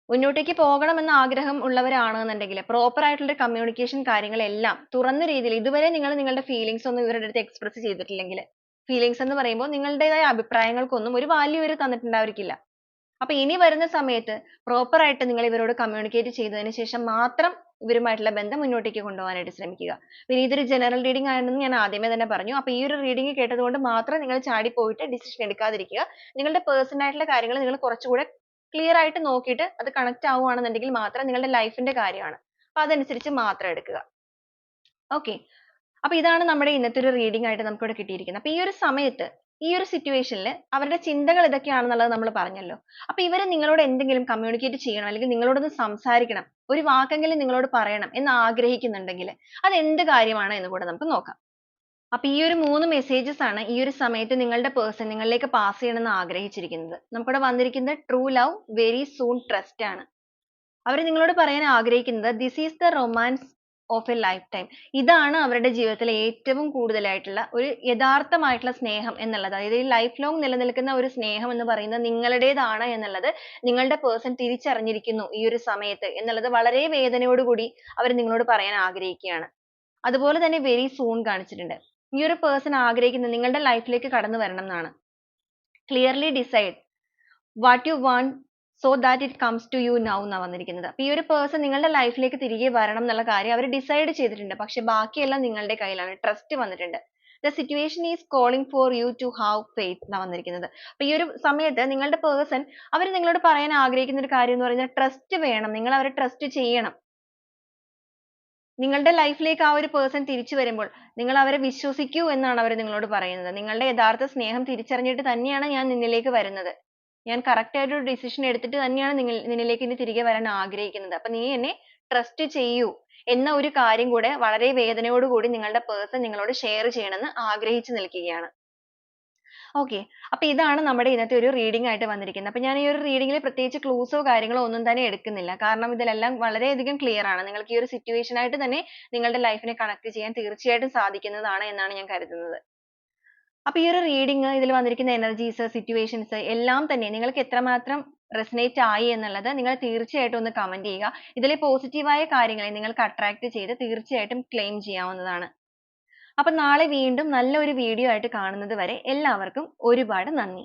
മുന്നോട്ടേക്ക് പോകണമെന്ന് ആഗ്രഹം ഉള്ളവരാണെന്നുണ്ടെങ്കിൽ പ്രോപ്പർ ആയിട്ടുള്ള കമ്മ്യൂണിക്കേഷൻ കാര്യങ്ങളെല്ലാം തുറന്ന രീതിയിൽ ഇതുവരെ നിങ്ങൾ നിങ്ങളുടെ ഫീലിങ്സ് ഒന്നും ഇവരുടെ അടുത്ത് എക്സ്പ്രസ് ചെയ്തിട്ടില്ലെങ്കിൽ, ഫീലിങ്സ് എന്ന് പറയുമ്പോൾ നിങ്ങളുടേതായ അഭിപ്രായങ്ങൾക്കൊന്നും ഒരു വാല്യൂ ഇവർ തന്നിട്ടുണ്ടായിരിക്കില്ല. അപ്പൊ ഇനി വരുന്ന സമയത്ത് പ്രോപ്പർ ആയിട്ട് നിങ്ങൾ ഇവരോട് കമ്മ്യൂണിക്കേറ്റ് ചെയ്തതിന് ശേഷം മാത്രം ഇവരുമായിട്ടുള്ള ബന്ധം മുന്നോട്ടേക്ക് കൊണ്ടുപോകാനായിട്ട് ശ്രമിക്കുക. പിന്നെ ഇതൊരു ജനറൽ റീഡിംഗ് ആണെന്ന് ഞാൻ ആദ്യമേ തന്നെ പറഞ്ഞു. അപ്പൊ ഈ ഒരു റീഡിംഗ് കേട്ടതുകൊണ്ട് മാത്രം നിങ്ങൾ ചാടി പോയിട്ട് ഡിസിഷൻ എടുക്കാതിരിക്കുക. നിങ്ങളുടെ പേഴ്സണൽ ആയിട്ടുള്ള കാര്യങ്ങൾ നിങ്ങൾ കുറച്ചുകൂടെ ക്ലിയർ ആയിട്ട് നോക്കിയിട്ട് അത് കണക്ട് ആവുകയാണെന്നുണ്ടെങ്കിൽ മാത്രം നിങ്ങളുടെ ലൈഫിന്റെ കാര്യമാണ്. അപ്പൊ അതനുസരിച്ച് മാത്രം എടുക്കുക. ഓക്കെ, അപ്പൊ ഇതാണ് നമ്മുടെ ഇന്നത്തെ ഒരു റീഡിംഗ് ആയിട്ട് നമുക്ക് ഇവിടെ കിട്ടിയിരിക്കുന്നത്. അപ്പൊ ഈ ഒരു സമയത്ത് ഈ ഒരു സിറ്റുവേഷനിൽ അവരുടെ ചിന്തകൾ ഇതൊക്കെയാണെന്നുള്ളത് നമ്മൾ പറഞ്ഞല്ലോ. അപ്പൊ ഇവര് നിങ്ങളോട് എന്തെങ്കിലും കമ്മ്യൂണിക്കേറ്റ് ചെയ്യണം, അല്ലെങ്കിൽ നിങ്ങളോടൊന്ന് സംസാരിക്കണം, ഒരു വാക്കെങ്കിലും നിങ്ങളോട് പറയണം എന്ന് ആഗ്രഹിക്കുന്നുണ്ടെങ്കിൽ അത് എന്ത് കാര്യമാണ് എന്ന് കൂടെ നമുക്ക് നോക്കാം. അപ്പൊ ഈ ഒരു 3 മെസ്സേജസ് ആണ് ഈ ഒരു സമയത്ത് നിങ്ങളുടെ പേഴ്സൺ നിങ്ങളിലേക്ക് പാസ് ചെയ്യണമെന്ന് ആഗ്രഹിച്ചിരിക്കുന്നത്. നമുക്കിവിടെ വന്നിരിക്കുന്നത് true love, very soon, trust ആണ്. അവർ നിങ്ങളോട് പറയാൻ ആഗ്രഹിക്കുന്നത് this is the romance of A life time. ഇതാണ് അവരുടെ ജീവിതത്തിലെ ഏറ്റവും കൂടുതലായിട്ടുള്ള ഒരു യഥാർത്ഥമായിട്ടുള്ള സ്നേഹം എന്നുള്ളത്. അതായത് ഈ ലൈഫ് ലോങ് നിലനിൽക്കുന്ന ഒരു സ്നേഹം എന്ന് പറയുന്നത് നിങ്ങളുടേതാണ് എന്നുള്ളത് നിങ്ങളുടെ പേഴ്സൺ തിരിച്ചറിഞ്ഞിരിക്കുന്നു ഈ ഒരു സമയത്ത് എന്നുള്ളത് വളരെ വേദനയോടുകൂടി അവർ നിങ്ങളോട് പറയാൻ ആഗ്രഹിക്കുകയാണ്. അതുപോലെ തന്നെ വെരി സൂൺ കാണിച്ചിട്ടുണ്ട്. ഈ ഒരു പേഴ്സൺ ആഗ്രഹിക്കുന്നത് നിങ്ങളുടെ ലൈഫിലേക്ക് കടന്നു വരണം എന്നാണ്. Clearly decide what you want so that it comes to you now എന്നാണ് വന്നിരിക്കുന്നത്. അപ്പൊ ഈ ഒരു പേഴ്സൺ നിങ്ങളുടെ ലൈഫിലേക്ക് തിരികെ വരണം എന്നുള്ള കാര്യം അവർ ഡിസൈഡ് ചെയ്തിട്ടുണ്ട്. പക്ഷെ ബാക്കിയെല്ലാം നിങ്ങളുടെ കയ്യിലാണ്. ട്രസ്റ്റ് വന്നിട്ടുണ്ട്. The situation is calling for you to have faith എന്നാണ് വന്നിരിക്കുന്നത്. അപ്പൊ ഈ ഒരു സമയത്ത് നിങ്ങളുടെ പേഴ്സൺ അവർ നിങ്ങളോട് പറയാൻ ആഗ്രഹിക്കുന്ന ഒരു കാര്യം എന്ന് പറയുന്നത് ട്രസ്റ്റ് വേണം, നിങ്ങൾ അവരെ ട്രസ്റ്റ് ചെയ്യണം. നിങ്ങളുടെ ലൈഫിലേക്ക് ആ ഒരു പേഴ്സൺ തിരിച്ചു വരുമ്പോൾ നിങ്ങൾ അവരെ വിശ്വസിക്കൂ എന്നാണ് അവർ നിങ്ങളോട് പറയുന്നത്. നിങ്ങളുടെ യഥാർത്ഥ സ്നേഹം തിരിച്ചറിഞ്ഞിട്ട് തന്നെയാണ് ഞാൻ നിന്നിലേക്ക് വരുന്നത്. ഞാൻ correct ആയിട്ടൊരു decision എടുത്തിട്ട് തന്നെയാണ് നിന്നിലേക്ക് ഇനി തിരികെ വരാൻ ആഗ്രഹിക്കുന്നത്. അപ്പൊ നീ എന്നെ trust ചെയ്യൂ എന്ന ഒരു കാര്യം കൂടെ വളരെ വേദനയോടുകൂടി നിങ്ങളുടെ പേഴ്സൺ നിങ്ങളോട് ഷെയർ ചെയ്യണമെന്ന് ആഗ്രഹിച്ചു നിൽക്കുകയാണ്. ഓക്കെ, അപ്പൊ ഇതാണ് നമ്മുടെ ഇന്നത്തെ ഒരു റീഡിംഗ് ആയിട്ട് വന്നിരിക്കുന്നത്. അപ്പൊ ഞാൻ ഈ ഒരു റീഡിംഗിൽ പ്രത്യേകിച്ച് ക്ലൂസോ കാര്യങ്ങളോ ഒന്നും തന്നെ എടുക്കുന്നില്ല. കാരണം ഇതിലെല്ലാം വളരെയധികം ക്ലിയർ ആണ്. നിങ്ങൾക്ക് ഈ ഒരു സിറ്റുവേഷൻ ആയിട്ട് തന്നെ നിങ്ങളുടെ ലൈഫിനെ കണക്ട് ചെയ്യാൻ തീർച്ചയായിട്ടും സാധിക്കുന്നതാണ് എന്നാണ് ഞാൻ കരുതുന്നത്. അപ്പൊ ഈ ഒരു റീഡിംഗ് ഇതിൽ വന്നിരിക്കുന്ന എനർജീസ്, സിറ്റുവേഷൻസ് എല്ലാം തന്നെ നിങ്ങൾക്ക് എത്രമാത്രം റെസനേറ്റ് ആയി എന്നുള്ളത് നിങ്ങൾ തീർച്ചയായിട്ടും ഒന്ന് കമന്റ് ചെയ്യുക. ഇതിലെ പോസിറ്റീവായ കാര്യങ്ങളെ നിങ്ങൾക്ക് അട്രാക്ട് ചെയ്ത് തീർച്ചയായിട്ടും ക്ലെയിം ചെയ്യാവുന്നതാണ്. അപ്പൊ നാളെ വീണ്ടും നല്ലൊരു വീഡിയോ ആയിട്ട് കാണുന്നത് വരെ എല്ലാവർക്കും ഒരുപാട് നന്ദി.